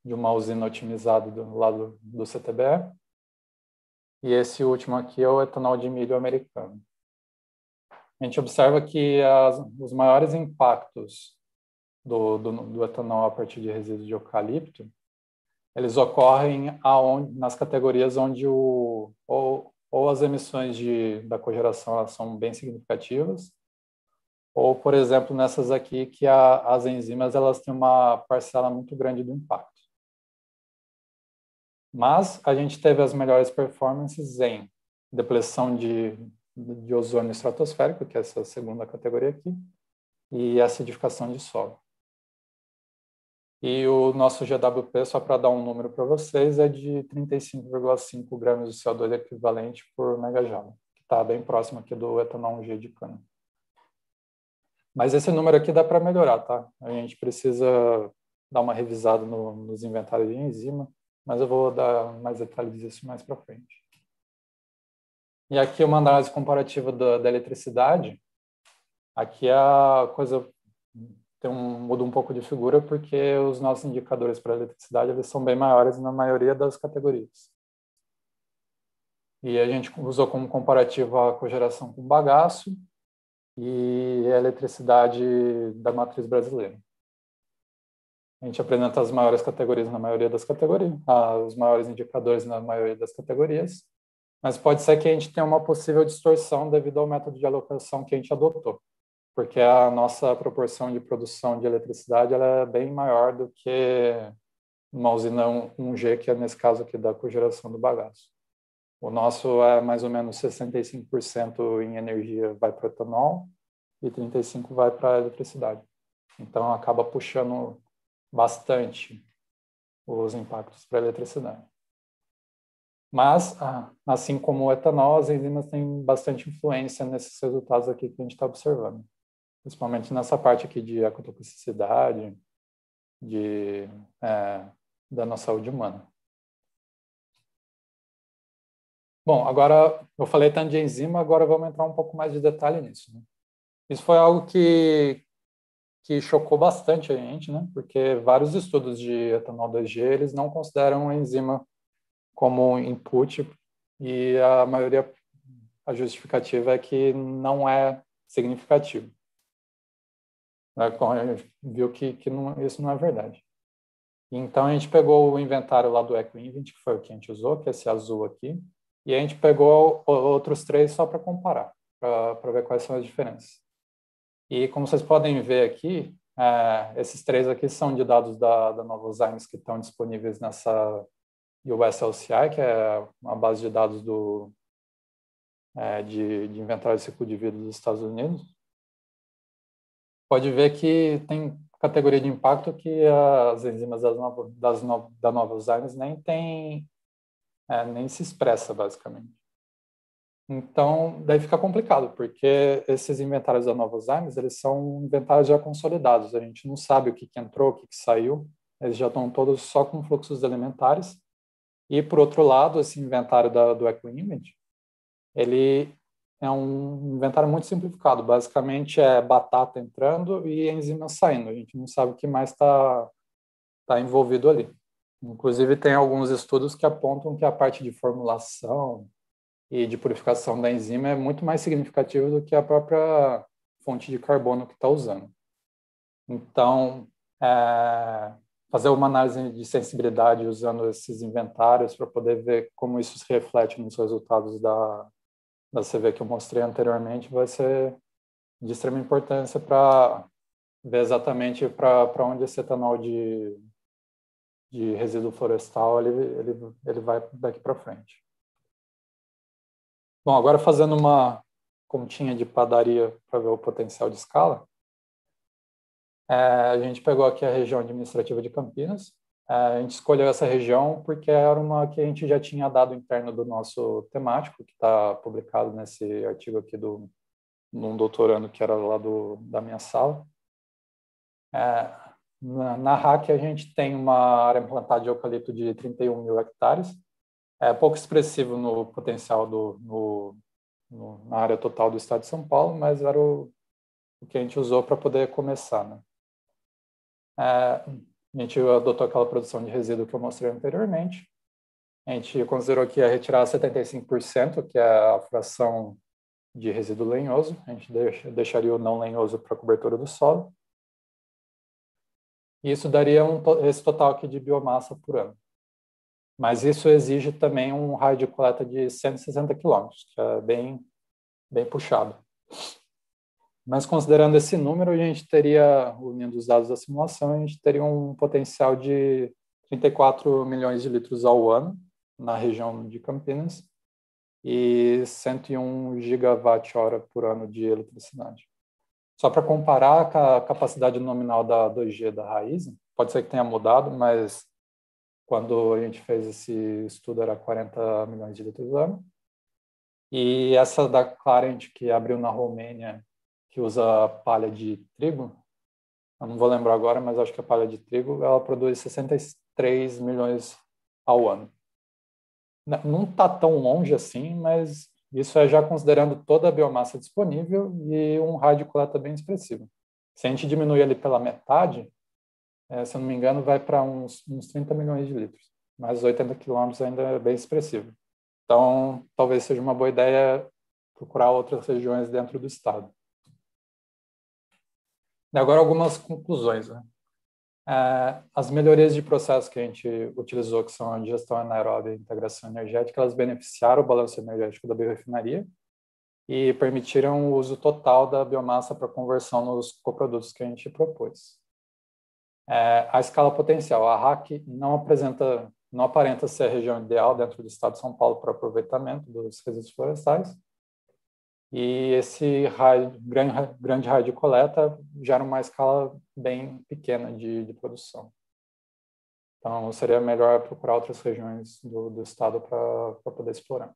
uma usina otimizada do lado do CTBE, e esse último aqui é o etanol de milho americano. A gente observa que os maiores impactos do etanol a partir de resíduos de eucalipto, eles ocorrem nas categorias onde ou as emissões da cogeração elas são bem significativas, ou, por exemplo, nessas aqui que as enzimas elas têm uma parcela muito grande do impacto. Mas a gente teve as melhores performances em depressão de ozônio estratosférico, que é essa segunda categoria aqui, e acidificação de solo. E o nosso GWP, só para dar um número para vocês, é de 35,5 gramas de CO2 equivalente por megajoule, que está bem próximo aqui do etanol 1G de cana. Mas esse número aqui dá para melhorar, tá? A gente precisa dar uma revisada nos inventários de enzima, mas eu vou dar mais detalhes disso mais para frente. E aqui uma análise comparativa da eletricidade. Aqui a coisa muda um pouco de figura porque os nossos indicadores para eletricidade eles são bem maiores na maioria das categorias. E a gente usou como comparativo a cogeração com bagaço e a eletricidade da matriz brasileira. A gente apresenta as maiores categorias na maioria das categorias, os maiores indicadores na maioria das categorias, mas pode ser que a gente tenha uma possível distorção devido ao método de alocação que a gente adotou, porque a nossa proporção de produção de eletricidade ela é bem maior do que uma usina 1G, que é nesse caso aqui da cogeração do bagaço. O nosso é mais ou menos 65% em energia vai para o etanol e 35% vai para a eletricidade. Então, acaba puxando bastante os impactos para a eletricidade. Mas, assim como o etanol, as enzimas têm bastante influência nesses resultados aqui que a gente está observando. Principalmente nessa parte aqui de ecotoxicidade, da nossa saúde humana. Bom, agora eu falei tanto de enzima, agora vamos entrar um pouco mais de detalhe nisso, né? Isso foi algo que chocou bastante a gente, né? Porque vários estudos de etanol 2G, eles não consideram a enzima como input e a maioria, a justificativa é que não é significativo. A gente viu que isso não é verdade. Então, a gente pegou o inventário lá do EcoInvent, que foi o que a gente usou, que é esse azul aqui, e a gente pegou outros 3 só para comparar, para ver quais são as diferenças. E como vocês podem ver aqui, esses 3 aqui são de dados da Novozymes que estão disponíveis nessa USLCI, que é uma base de dados de inventário de ciclo de vida dos Estados Unidos. Pode ver que tem categoria de impacto que as enzimas da Novozymes nem se expressa, basicamente. Então, daí fica complicado, porque esses inventários da Novozymes, eles são inventários já consolidados. A gente não sabe o que entrou, o que saiu. Eles já estão todos só com fluxos elementares. E, por outro lado, esse inventário do EcoInvent, ele é um inventário muito simplificado. Basicamente, é batata entrando e enzimas saindo. A gente não sabe o que mais está envolvido ali. Inclusive, tem alguns estudos que apontam que a parte de formulação e de purificação da enzima é muito mais significativa do que a própria fonte de carbono que está usando. Então, fazer uma análise de sensibilidade usando esses inventários para poder ver como isso se reflete nos resultados da CV que eu mostrei anteriormente vai ser de extrema importância para ver exatamente para onde esse etanol de resíduo florestal ele vai daqui para frente. Bom, agora fazendo uma continha de padaria para ver o potencial de escala, a gente pegou aqui a região administrativa de Campinas. A gente escolheu essa região porque era uma que a gente já tinha dado interno do nosso temático, que está publicado nesse artigo aqui num doutorando que era lá da minha sala. Na RAC a gente tem uma área implantada de eucalipto de 31 mil hectares. É pouco expressivo no potencial na área total do estado de São Paulo, mas era o que a gente usou para poder começar, né? A gente adotou aquela produção de resíduo que eu mostrei anteriormente. A gente considerou que ia retirar 75%, que é a fração de resíduo lenhoso. A gente deixaria o não lenhoso para a cobertura do solo. E isso daria esse total aqui de biomassa por ano. Mas isso exige também um raio de coleta de 160 quilômetros, que é bem puxado. Mas considerando esse número, a gente teria, unindo os dados da simulação, a gente teria um potencial de 34 milhões de litros ao ano na região de Campinas e 101 gigawatt-hora por ano de eletricidade. Só para comparar a capacidade nominal da 2G da raiz, pode ser que tenha mudado, mas quando a gente fez esse estudo era 40 milhões de litros ao ano. E essa da Clarent, que abriu na Romênia, que usa palha de trigo, eu não vou lembrar agora, mas acho que a palha de trigo, ela produz 63 milhões ao ano. Não está tão longe assim, mas isso é já considerando toda a biomassa disponível e um raio de coleta bem expressivo. Se a gente diminuir ali pela metade, se eu não me engano, vai para uns 30 milhões de litros. Mas 80 quilômetros ainda é bem expressivo. Então, talvez seja uma boa ideia procurar outras regiões dentro do estado. E agora algumas conclusões, né? As melhorias de processo que a gente utilizou, que são a digestão anaeróbia e integração energética, elas beneficiaram o balanço energético da biorefinaria e permitiram o uso total da biomassa para conversão nos coprodutos que a gente propôs. A escala potencial, a RAC não aparenta ser a região ideal dentro do estado de São Paulo para aproveitamento dos resíduos florestais, e esse grande raio de coleta gera uma escala bem pequena de produção. Então, seria melhor procurar outras regiões do estado para poder explorar.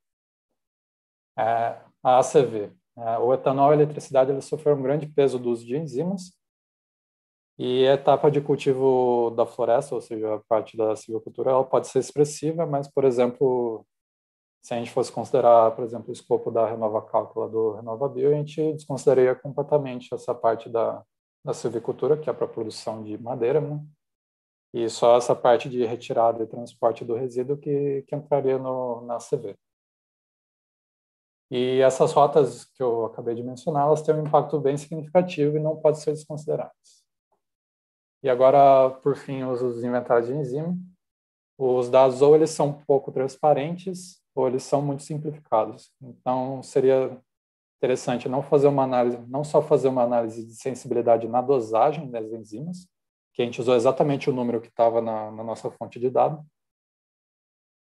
A ACV. O etanol e a eletricidade eles sofreram um grande peso do uso de enzimas, e a etapa de cultivo da floresta, ou seja, a parte da silvicultura, ela pode ser expressiva, mas, por exemplo, se a gente fosse considerar, por exemplo, o escopo da Renova Cálcula do RenovaBio, a gente desconsideraria completamente essa parte da silvicultura, que é para a produção de madeira, né? E só essa parte de retirada e transporte do resíduo que entraria na ACV. E essas rotas que eu acabei de mencionar, elas têm um impacto bem significativo e não podem ser desconsideradas. E agora, por fim, os inventários de enzima. Os dados ou eles são pouco transparentes ou eles são muito simplificados. Então, seria interessante não só fazer uma análise de sensibilidade na dosagem das enzimas, que a gente usou exatamente o número que estava na nossa fonte de dados,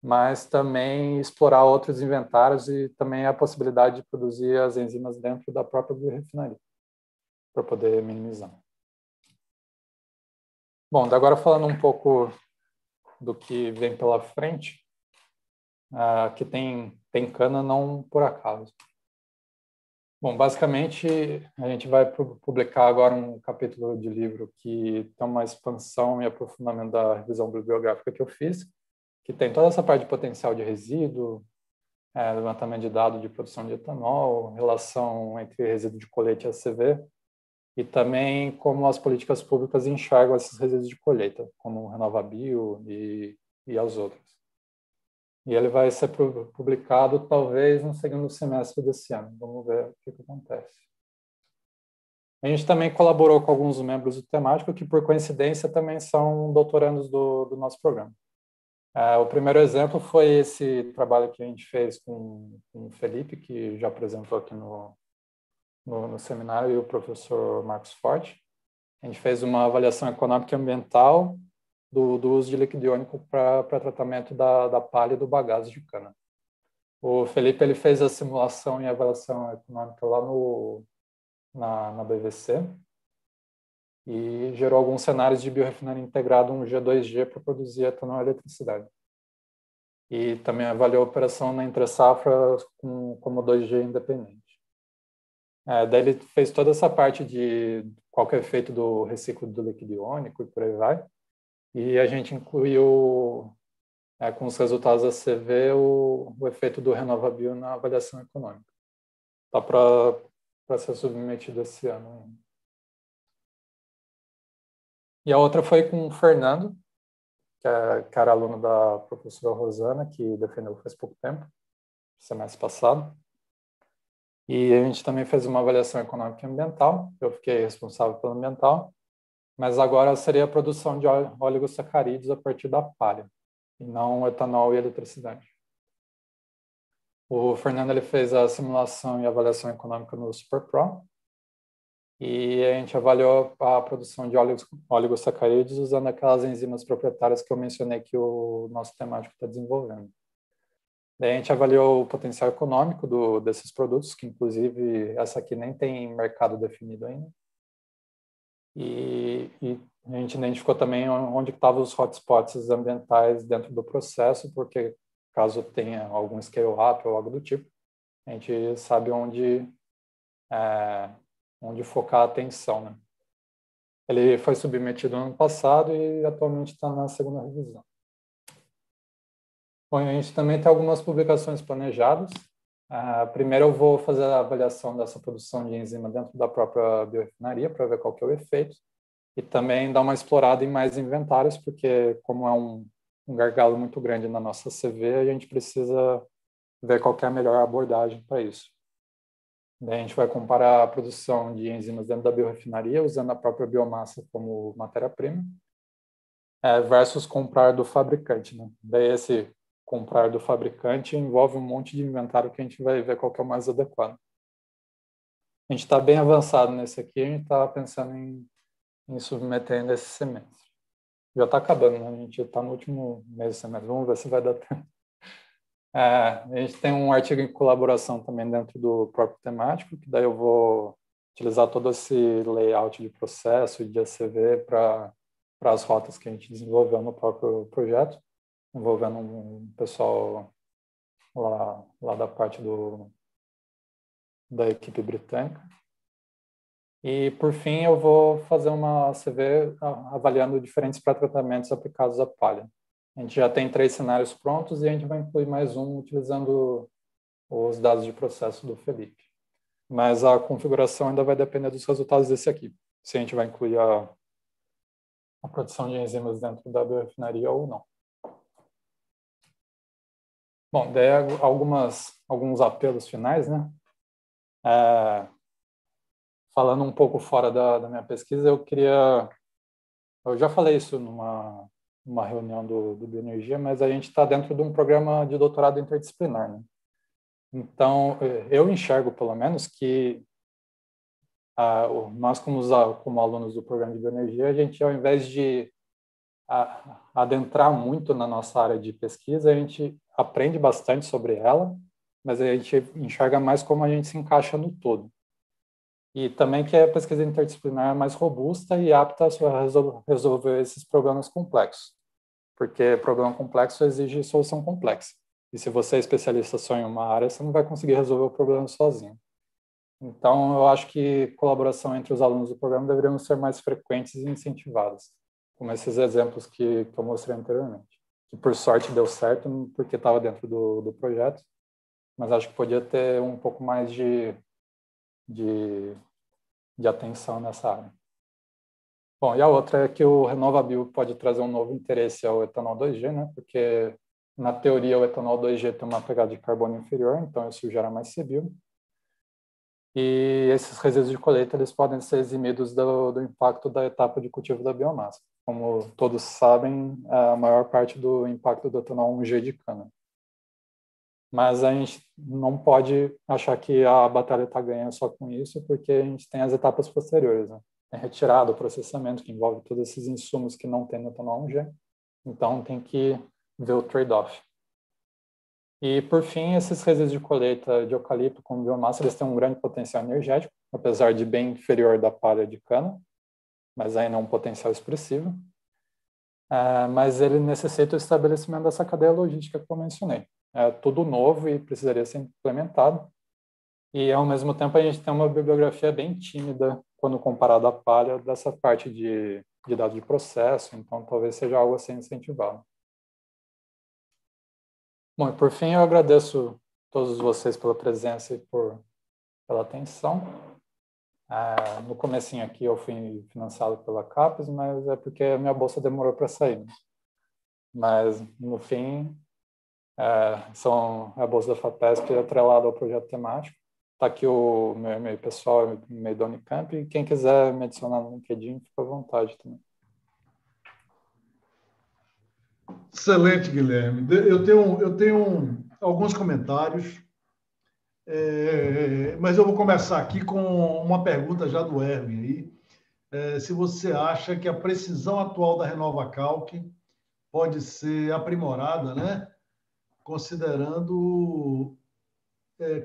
mas também explorar outros inventários e também a possibilidade de produzir as enzimas dentro da própria biorefinaria, para poder minimizar. Bom, agora falando um pouco do que vem pela frente, que tem cana não por acaso. Bom, basicamente, a gente vai publicar agora um capítulo de livro que tem uma expansão e aprofundamento da revisão bibliográfica que eu fiz, que tem toda essa parte de potencial de resíduo, levantamento de dados de produção de etanol, relação entre resíduo de colheita e ACV, e também como as políticas públicas enxergam esses resíduos de colheita, como o RenovaBio e as outras. E ele vai ser publicado talvez no segundo semestre desse ano. Vamos ver o que acontece. A gente também colaborou com alguns membros do temático que, por coincidência, também são doutorandos do nosso programa. O primeiro exemplo foi esse trabalho que a gente fez com o Felipe, que já apresentou aqui no seminário, e o professor Marcos Forte. A gente fez uma avaliação econômica e ambiental do uso de líquido iônico para tratamento da palha e do bagaço de cana. O Felipe ele fez a simulação e avaliação econômica lá na BVC e gerou alguns cenários de biorefinaria integrado, um G2G, para produzir etanol e eletricidade. E também avaliou a operação na entre-safra como 2G independente. Daí ele fez toda essa parte de qual que é o efeito do reciclo do líquido iônico e por aí vai. E a gente incluiu, com os resultados da CV, o efeito do RenovaBio na avaliação econômica. Está para ser submetido esse ano. E a outra foi com o Fernando, que era aluno da professora Rosana, que defendeu faz pouco tempo, semestre passado. E a gente também fez uma avaliação econômica e ambiental, eu fiquei responsável pelo ambiental, mas agora seria a produção de oligosacarídeos a partir da palha, e não etanol e eletricidade. O Fernando ele fez a simulação e avaliação econômica no SuperPro, e a gente avaliou a produção de oligosacarídeos usando aquelas enzimas proprietárias que eu mencionei que o nosso temático está desenvolvendo. Daí a gente avaliou o potencial econômico desses produtos, que inclusive essa aqui nem tem mercado definido ainda. E a gente identificou também onde estavam os hotspots ambientais dentro do processo, porque caso tenha algum scale-up ou algo do tipo, a gente sabe onde focar a atenção, né? Ele foi submetido no ano passado e atualmente está na segunda revisão. Bom, a gente também tem algumas publicações planejadas. Primeiro eu vou fazer a avaliação dessa produção de enzima dentro da própria biorefinaria para ver qual que é o efeito e também dar uma explorada em mais inventários, porque como é um gargalo muito grande na nossa CV, a gente precisa ver qual que é a melhor abordagem para isso. Daí a gente vai comparar a produção de enzimas dentro da biorefinaria, usando a própria biomassa como matéria-prima, versus comprar do fabricante, né? Daí esse comprar do fabricante envolve um monte de inventário que a gente vai ver qual que é o mais adequado. A gente está bem avançado nesse aqui, a gente está pensando em submeter nesse semestre. Já está acabando, né? A gente está no último mês do semestre, vamos ver se vai dar tempo. A gente tem um artigo em colaboração também dentro do próprio temático, que daí eu vou utilizar todo esse layout de processo, de ACV para as rotas que a gente desenvolveu no próprio projeto, envolvendo um pessoal lá da parte da equipe britânica. E, por fim, eu vou fazer uma ACV avaliando diferentes pré-tratamentos aplicados à palha. A gente já tem 3 cenários prontos e a gente vai incluir mais um utilizando os dados de processo do Felipe. Mas a configuração ainda vai depender dos resultados desse aqui. Se a gente vai incluir a produção de enzimas dentro da biorefinaria ou não. Bom, daí alguns apelos finais, né? Falando um pouco fora da minha pesquisa, eu já falei isso numa reunião do Bioenergia, mas a gente está dentro de um programa de doutorado interdisciplinar, né? Então, eu enxergo, pelo menos, que nós, como alunos do programa de bioenergia, a gente, ao invés de adentrar muito na nossa área de pesquisa, a gente aprende bastante sobre ela, mas a gente enxerga mais como a gente se encaixa no todo. E também que a pesquisa interdisciplinar é mais robusta e apta a resolver esses problemas complexos, porque problema complexo exige solução complexa. E se você é especialista só em uma área, você não vai conseguir resolver o problema sozinho. Então, eu acho que colaboração entre os alunos do programa deveriam ser mais frequentes e incentivadas, como esses exemplos que eu mostrei anteriormente. Que, por sorte, deu certo porque estava dentro do projeto, mas acho que podia ter um pouco mais de atenção nessa área. Bom, e a outra é que o RenovaBio pode trazer um novo interesse ao etanol 2G, né? Porque, na teoria, o etanol 2G tem uma pegada de carbono inferior, então isso gera mais CBio. E esses resíduos de colheita eles podem ser eximidos do impacto da etapa de cultivo da biomassa. Como todos sabem, a maior parte do impacto do etanol 1G de cana. Mas a gente não pode achar que a batalha está ganha só com isso, porque a gente tem as etapas posteriores, né? Tem retirada, o processamento, que envolve todos esses insumos que não tem no etanol 1G. Então, tem que ver o trade-off. E, por fim, esses resíduos de colheita de eucalipto com biomassa, eles têm um grande potencial energético, apesar de bem inferior da palha de cana, mas ainda é um potencial expressivo. Mas ele necessita o estabelecimento dessa cadeia logística que eu mencionei. É tudo novo e precisaria ser implementado. E, ao mesmo tempo, a gente tem uma bibliografia bem tímida quando comparado à palha dessa parte de dados de processo, então talvez seja algo a ser incentivado. Bom, e por fim, eu agradeço a todos vocês pela presença e pela atenção. No comecinho aqui eu fui financiado pela CAPES, mas é porque a minha bolsa demorou para sair. Mas, no fim, a bolsa da FAPESP é atrelada ao projeto temático. Está aqui o meu e-mail pessoal, o e-mail da Unicamp, e quem quiser me adicionar no LinkedIn, fica à vontade também. Excelente, Guilherme. Eu tenho alguns comentários, mas eu vou começar aqui com uma pergunta já do Erwin aí. Se você acha que a precisão atual da RenovaCalc pode ser aprimorada, né? Considerando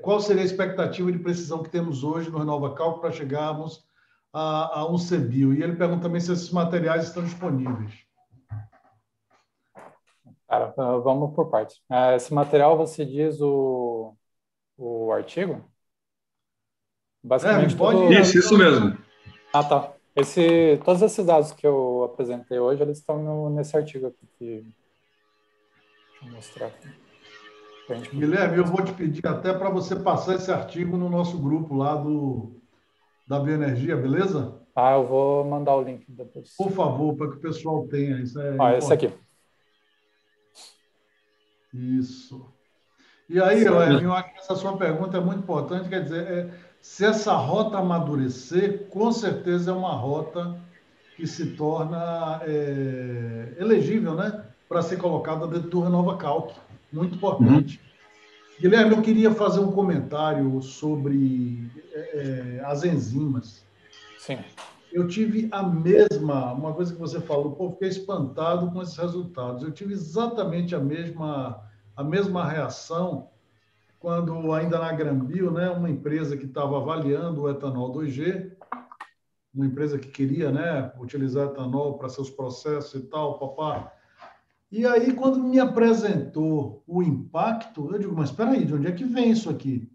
qual seria a expectativa de precisão que temos hoje no RenovaCalc para chegarmos a um CBio. E ele pergunta também se esses materiais estão disponíveis. Cara, vamos por partes. Esse material, você diz o artigo? Basicamente Isso mesmo. Tá. Todos esses dados que eu apresentei hoje, eles estão nesse artigo aqui. Deixa eu mostrar aqui. Guilherme, eu vou te pedir até para você passar esse artigo no nosso grupo lá da Bioenergia, beleza? Eu vou mandar o link depois. Por favor, para que o pessoal tenha. Isso é esse aqui. Isso. E aí, Guilherme, eu acho que essa sua pergunta é muito importante. Quer dizer, se essa rota amadurecer, com certeza é uma rota que se torna elegível, né, para ser colocada dentro do Renova Calc. Muito importante. Guilherme, eu queria fazer um comentário sobre as enzimas. Sim. Eu tive uma coisa que você falou, pô, fiquei espantado com esses resultados. Eu tive exatamente a mesma reação quando ainda na Granbio, né, uma empresa que estava avaliando o etanol 2G, uma empresa que queria, né, utilizar etanol para seus processos e tal, papá. E aí, quando me apresentou o impacto, eu digo, mas espera aí, de onde é que vem isso aqui?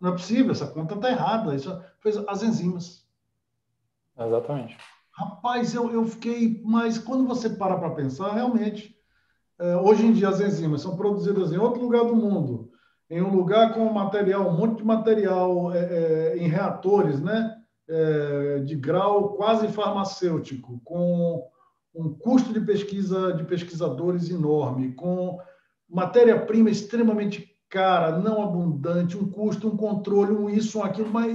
Não é possível, essa conta está errada. Isso fez as enzimas. Exatamente. Rapaz, eu fiquei... Mas quando você para pensar, realmente, hoje em dia as enzimas são produzidas em outro lugar do mundo, em um lugar com material, um monte de material em reatores, né? De grau quase farmacêutico, com um custo de pesquisa de pesquisadores enorme, com matéria-prima extremamente cara, não abundante, um custo, um controle, um isso, um aquilo, mas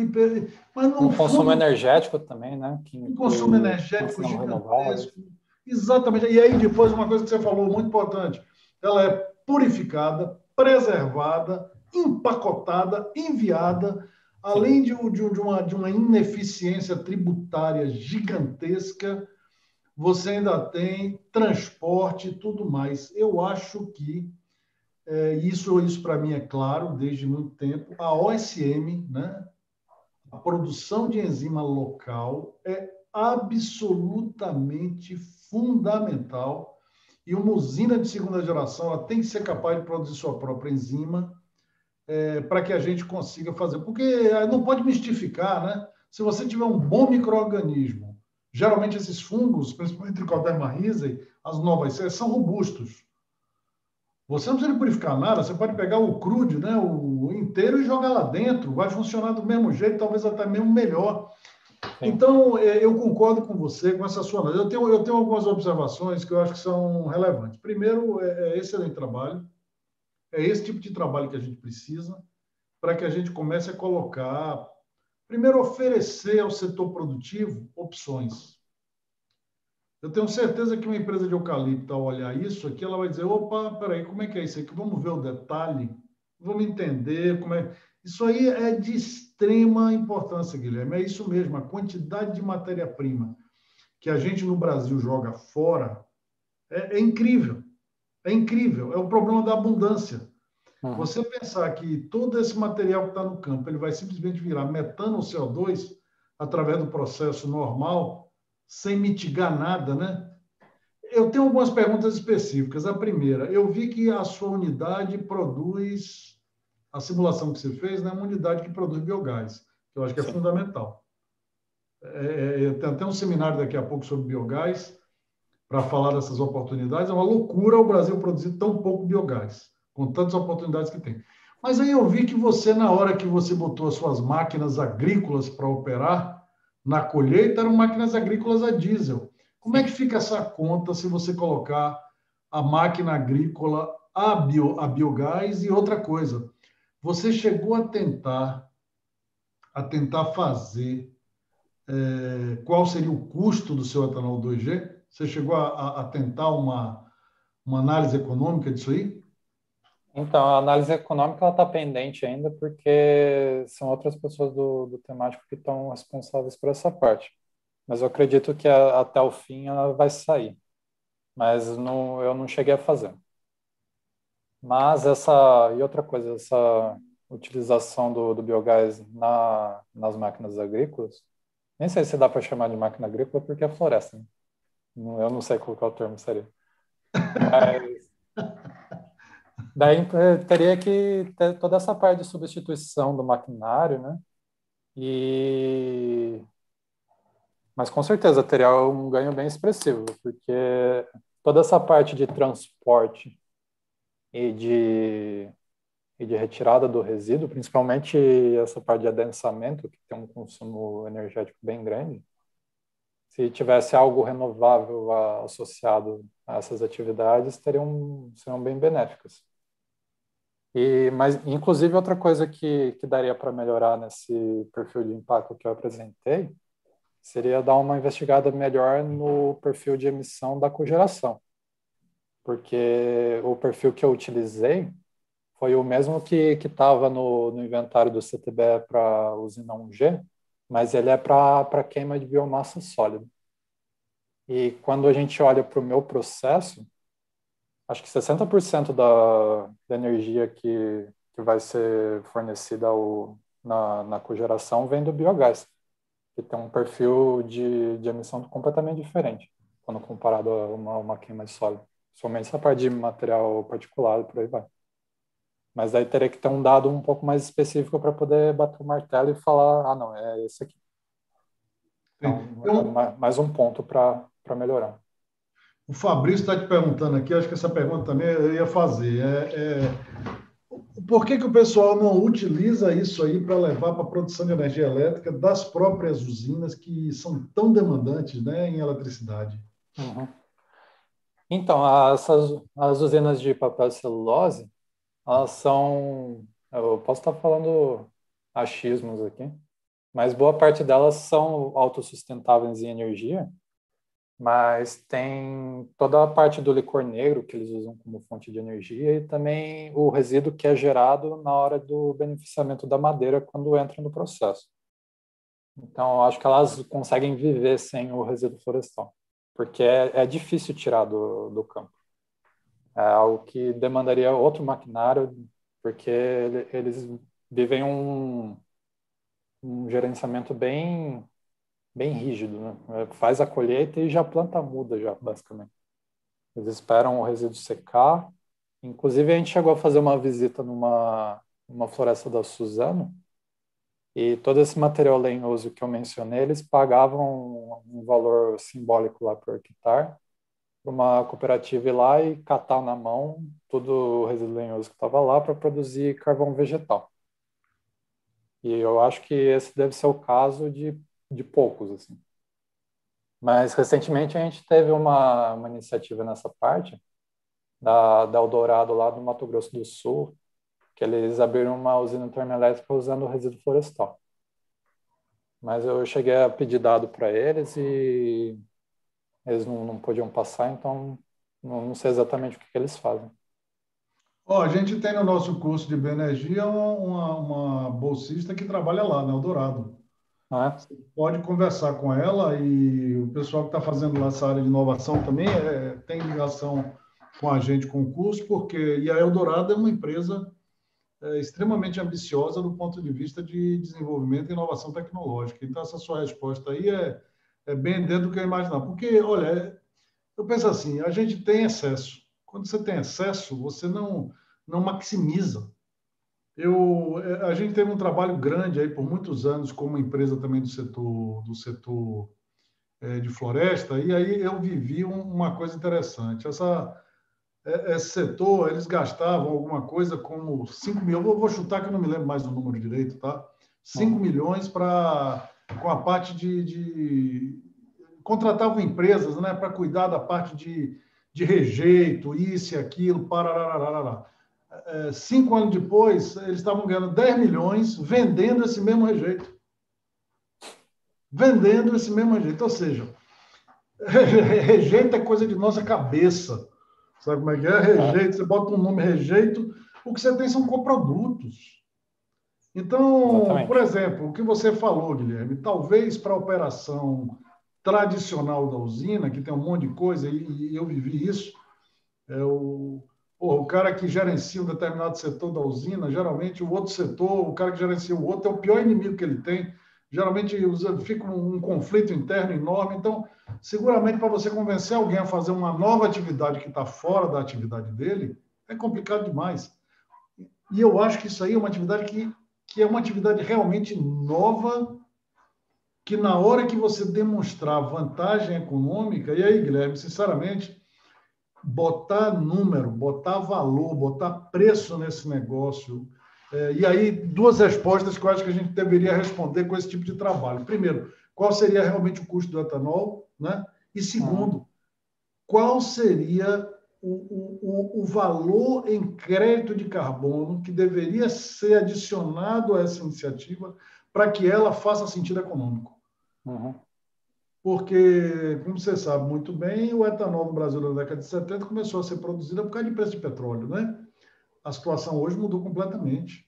no Consumo fundo energético também, né? Que um consumo inclui energético não renováveis. gigantesco. Exatamente. E aí, depois, uma coisa que você falou, muito importante: ela é purificada, preservada, empacotada, enviada, além de uma ineficiência tributária gigantesca, você ainda tem transporte e tudo mais. Eu acho que isso para mim é claro desde muito tempo. A OSM, né, a produção de enzima local é absolutamente fundamental e uma usina de segunda geração ela tem que ser capaz de produzir sua própria enzima para que a gente consiga fazer. Porque não pode mistificar, né? Se você tiver um bom micro-organismo, geralmente esses fungos, principalmente Trichoderma rhizae, as novas são robustos. Você não precisa purificar nada, você pode pegar o crude, né, o inteiro e jogar lá dentro, vai funcionar do mesmo jeito, talvez até mesmo melhor. Sim. Então, eu concordo com você, com essa sua análise. Eu tenho algumas observações que eu acho que são relevantes. Primeiro, excelente trabalho, é esse tipo de trabalho que a gente precisa para que a gente comece a colocar, primeiro, oferecer ao setor produtivo opções. Eu tenho certeza que uma empresa de eucalipto, ao olhar isso aqui, ela vai dizer, opa, peraí, como é que é isso aqui? Vamos ver o detalhe, vamos entender como é. Isso aí é de extrema importância, Guilherme. É isso mesmo, a quantidade de matéria-prima que a gente no Brasil joga fora é incrível. É incrível. É o problema da abundância. Você pensar que todo esse material que está no campo, ele vai simplesmente virar metano ou CO2 através do processo normal, sem mitigar nada, né? Eu tenho algumas perguntas específicas. A primeira, eu vi que a sua unidade produz, a simulação que você fez, né, uma unidade que produz biogás, que eu acho que é Sim. fundamental. Tem até um seminário daqui a pouco sobre biogás, para falar dessas oportunidades. É uma loucura o Brasil produzir tão pouco biogás, com tantas oportunidades que tem. Mas aí eu vi que você, na hora que você botou as suas máquinas agrícolas para operar, na colheita, eram máquinas agrícolas a diesel. Como é que fica essa conta se você colocar a máquina agrícola a biogás e outra coisa? Você chegou a tentar fazer qual seria o custo do seu etanol 2G? Você chegou a tentar uma análise econômica disso aí? Então, a análise econômica está pendente ainda porque são outras pessoas do temático que estão responsáveis por essa parte. Mas eu acredito que até o fim ela vai sair. Mas eu não cheguei a fazer. Mas e outra coisa, essa utilização do biogás nas máquinas agrícolas, nem sei se dá para chamar de máquina agrícola porque é floresta, né? Eu não sei qual que é o termo seria. Mas daí teria que ter toda essa parte de substituição do maquinário, né? Mas com certeza teria um ganho bem expressivo, porque toda essa parte de transporte e de retirada do resíduo, principalmente essa parte de adensamento, que tem um consumo energético bem grande, se tivesse algo renovável associado a essas atividades, seriam bem benéficas. Mas, inclusive, outra coisa que daria para melhorar nesse perfil de impacto que eu apresentei seria dar uma investigada melhor no perfil de emissão da cogeração, porque o perfil que eu utilizei foi o mesmo que estava no inventário do CTBE para a usina 1G, mas ele é para queima de biomassa sólida. E quando a gente olha para o meu processo, acho que 60% da energia que vai ser fornecida na cogeração vem do biogás, que tem um perfil de emissão completamente diferente, quando comparado a uma queima de sólido. Somente essa parte de material particulado, por aí vai. Mas aí teria que ter um dado um pouco mais específico para poder bater o martelo e falar, ah, não, é esse aqui. Então, é mais um ponto para melhorar. O Fabrício está te perguntando aqui, acho que essa pergunta também eu ia fazer. Por que o pessoal não utiliza isso aí para levar para a produção de energia elétrica das próprias usinas que são tão demandantes, né, em eletricidade? Uhum. Então, as usinas de papel e celulose, elas são, eu posso estar falando achismos aqui, mas boa parte delas são autossustentáveis em energia, mas tem toda a parte do licor negro que eles usam como fonte de energia e também o resíduo que é gerado na hora do beneficiamento da madeira quando entra no processo. Então, eu acho que elas conseguem viver sem o resíduo florestal, porque é difícil tirar do campo. É algo que demandaria outro maquinário, porque eles vivem um gerenciamento bem rígido, né? Faz a colheita e já planta muda, já, basicamente. Eles esperam o resíduo secar. Inclusive, a gente chegou a fazer uma visita numa floresta da Suzano, e todo esse material lenhoso que eu mencionei, eles pagavam um valor simbólico lá por hectare para uma cooperativa ir lá e catar na mão todo o resíduo lenhoso que estava lá para produzir carvão vegetal. E eu acho que esse deve ser o caso de poucos, assim. Mas, recentemente, a gente teve uma iniciativa nessa parte, da Eldorado, lá do Mato Grosso do Sul, que eles abriram uma usina termoelétrica usando resíduo florestal. Mas eu cheguei a pedir dado para eles e eles não podiam passar, então não sei exatamente o que eles fazem. A gente tem no nosso curso de bioenergia uma bolsista que trabalha lá, na Eldorado. Não é? Você pode conversar com ela e o pessoal que está fazendo lá essa área de inovação também tem ligação com a gente, com o curso, e a Eldorado é uma empresa extremamente ambiciosa do ponto de vista de desenvolvimento e inovação tecnológica. Então, essa sua resposta aí é bem dentro do que eu imaginava. Porque, olha, eu penso assim, a gente tem excesso. Quando você tem excesso, você não maximiza. A gente teve um trabalho grande aí por muitos anos como empresa também do setor de floresta, e aí eu vivi uma coisa interessante. Esse setor, eles gastavam alguma coisa como 5 mil, eu vou chutar que eu não me lembro mais o número direito, tá? 5 milhões com a parte contratavam empresas, né, para cuidar da parte de rejeito, isso e aquilo, parará. 5 anos depois, eles estavam ganhando 10 milhões vendendo esse mesmo rejeito. Vendendo esse mesmo rejeito. Ou seja, rejeito é coisa de nossa cabeça. Sabe como é que é? Rejeito, você bota um nome rejeito, o que você tem são coprodutos. Então, Exatamente. por exemplo, o que você falou, Guilherme, talvez para a operação tradicional da usina, que tem um monte de coisa, e eu vivi isso, o cara que gerencia um determinado setor da usina, geralmente o outro setor, o cara que gerencia o outro, é o pior inimigo que ele tem. Geralmente fica um conflito interno enorme. Então, seguramente, para você convencer alguém a fazer uma nova atividade que está fora da atividade dele, é complicado demais. E eu acho que isso aí é uma atividade que é uma atividade realmente nova, que na hora que você demonstrar vantagem econômica, e aí, Guilherme, sinceramente, botar número, botar valor, botar preço nesse negócio. E aí, duas respostas que eu acho que a gente deveria responder com esse tipo de trabalho. Primeiro, qual seria realmente o custo do etanol, né? E segundo, qual seria o valor em crédito de carbono que deveria ser adicionado a essa iniciativa para que ela faça sentido econômico? Uhum. porque, como você sabe muito bem, o etanol no Brasil na década de 70 começou a ser produzido por causa de preço de petróleo, né? A situação hoje mudou completamente.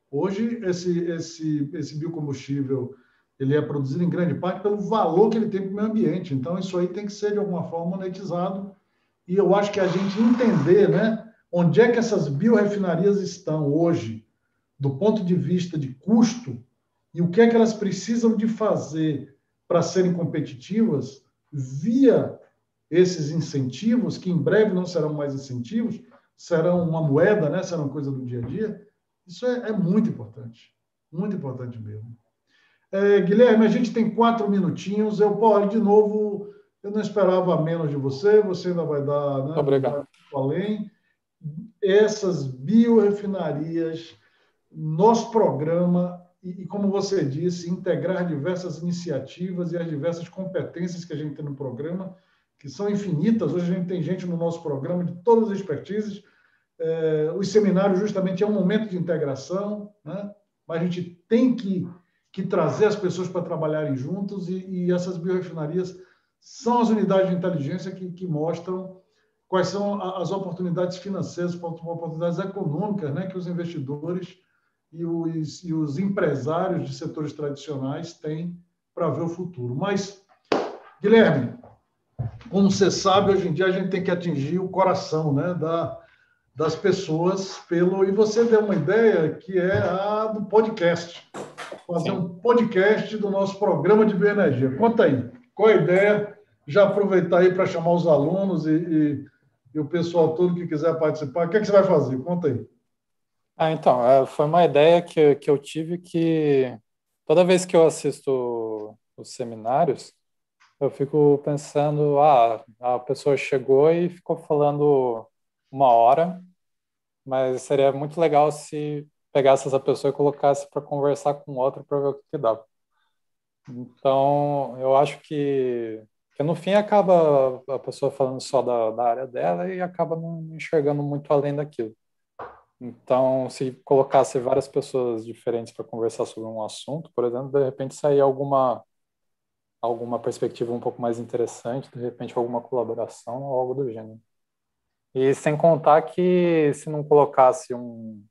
Hoje, esse biocombustível ele é produzido em grande parte pelo valor que ele tem para o meio ambiente. Então, isso aí tem que ser, de alguma forma, monetizado. E eu acho que a gente entender, né, onde é que essas biorefinarias estão hoje, do ponto de vista de custo, e o que é que elas precisam de fazer para serem competitivas via esses incentivos, que em breve não serão mais incentivos, serão uma moeda, né, serão coisa do dia a dia. Isso é muito importante mesmo. Guilherme, a gente tem 4 minutinhos. De novo, eu não esperava menos de você. Você ainda vai dar, né, Obrigado. além. Essas biorefinarias, nosso programa, e como você disse, integrar diversas iniciativas e as diversas competências que a gente tem no programa, que são infinitas. Hoje a gente tem gente no nosso programa de todas as expertises. Os seminários justamente é um momento de integração, né? Mas a gente tem que trazer as pessoas para trabalharem juntos e essas biorefinarias são as unidades de inteligência que mostram quais são as oportunidades financeiras, oportunidades econômicas, né, que os investidores e os empresários de setores tradicionais têm para ver o futuro. Mas, Guilherme, como você sabe, hoje em dia a gente tem que atingir o coração, né, das pessoas e você deu uma ideia que é a do podcast. Fazer um podcast do nosso programa de bioenergia. Conta aí, qual a ideia? Já aproveitar aí para chamar os alunos e o pessoal todo que quiser participar. O que é que você vai fazer? Conta aí. Então, foi uma ideia que eu tive que toda vez que eu assisto os seminários, eu fico pensando, a pessoa chegou e ficou falando 1 hora, mas seria muito legal se pegasse essa pessoa e colocasse para conversar com outra para ver o que dava. Então, eu acho que no fim acaba a pessoa falando só da área dela e acaba não enxergando muito além daquilo. Então, se colocasse várias pessoas diferentes para conversar sobre um assunto, por exemplo, de repente sair alguma perspectiva um pouco mais interessante, de repente alguma colaboração ou algo do gênero. E sem contar que se não colocasse um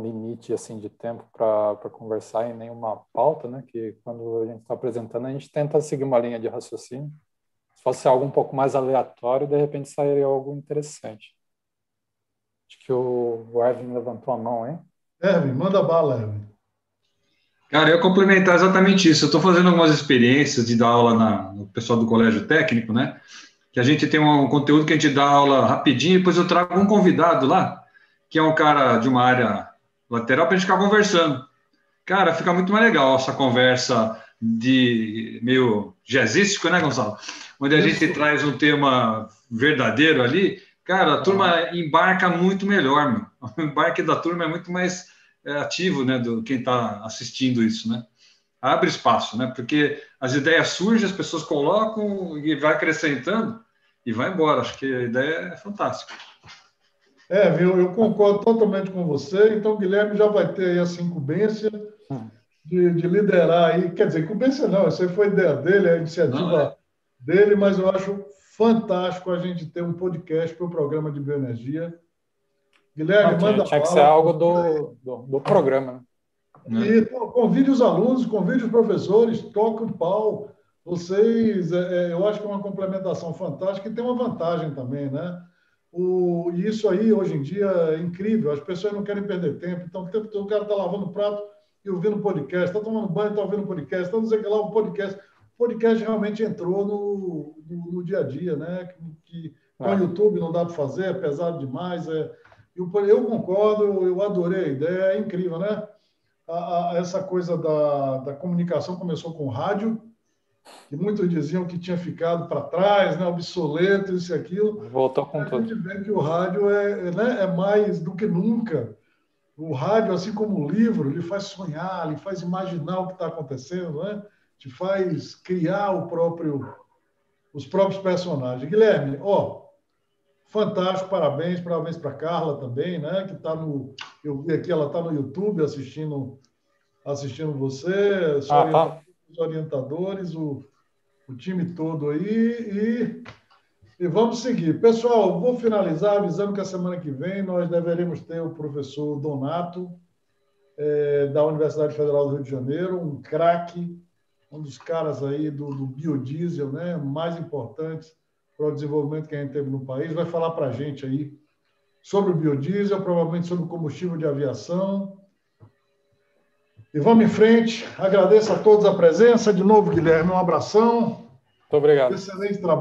limite assim de tempo para conversar em nenhuma pauta, né? Que quando a gente está apresentando, a gente tenta seguir uma linha de raciocínio. Se fosse algo um pouco mais aleatório, de repente sairia algo interessante. Acho que o Erwin levantou a mão, hein? Erwin, manda bala, Erwin. Cara, eu ia complementar exatamente isso. Eu estou fazendo algumas experiências de dar aula no pessoal do colégio técnico, né? Que a gente tem um conteúdo que a gente dá aula rapidinho, e depois eu trago um convidado lá, que é um cara de uma área lateral, para a gente ficar conversando. Cara, fica muito mais legal essa conversa de meio jazzístico, né, Gonçalo? Onde a gente traz um tema verdadeiro ali. Cara, a turma embarca muito melhor, meu. O embarque da turma é muito mais ativo, né, do quem está assistindo isso, né? Abre espaço, né? Porque as ideias surgem, as pessoas colocam e vai acrescentando e vai embora. Acho que a ideia é fantástica. Viu? Eu concordo totalmente com você. Então, o Guilherme já vai ter aí essa incumbência de liderar aí. Quer dizer, incumbência não, isso aí foi ideia dele, a iniciativa dele, mas eu acho fantástico a gente ter um podcast para o programa de bioenergia. Guilherme, manda tinha que ser algo do programa, né? E convide os alunos, convide os professores, toque um pau. Vocês, eu acho que é uma complementação fantástica e tem uma vantagem também, né? E isso aí, hoje em dia, é incrível. As pessoas não querem perder tempo. Então, o tempo todo o cara está lavando o prato e ouvindo podcast, está tomando banho e está ouvindo podcast, está não sei o que lá, o podcast. O podcast realmente entrou no dia a dia, né? Que com o YouTube não dá para fazer, é pesado demais. Eu concordo, eu adorei a ideia, é incrível, né? Essa coisa da comunicação começou com o rádio, que muitos diziam que tinha ficado para trás, né, obsoleto, isso e aquilo. Voltou com tudo. A gente vê que o rádio né, é mais do que nunca. O rádio, assim como o livro, ele faz sonhar, ele faz imaginar o que está acontecendo, né? Te faz criar os próprios personagens. Guilherme, fantástico, parabéns para Carla também, né? Que está eu vi aqui, ela está no YouTube assistindo você, os orientadores, o time todo aí e vamos seguir. Pessoal, vou finalizar avisando que a semana que vem nós deveremos ter o professor Donato, da Universidade Federal do Rio de Janeiro, um craque, um dos caras aí do biodiesel, né, mais importantes para o desenvolvimento que a gente teve no país, vai falar para a gente aí sobre o biodiesel, provavelmente sobre o combustível de aviação. E vamos em frente. Agradeço a todos a presença. De novo, Guilherme, um abração. Muito obrigado. Excelente trabalho.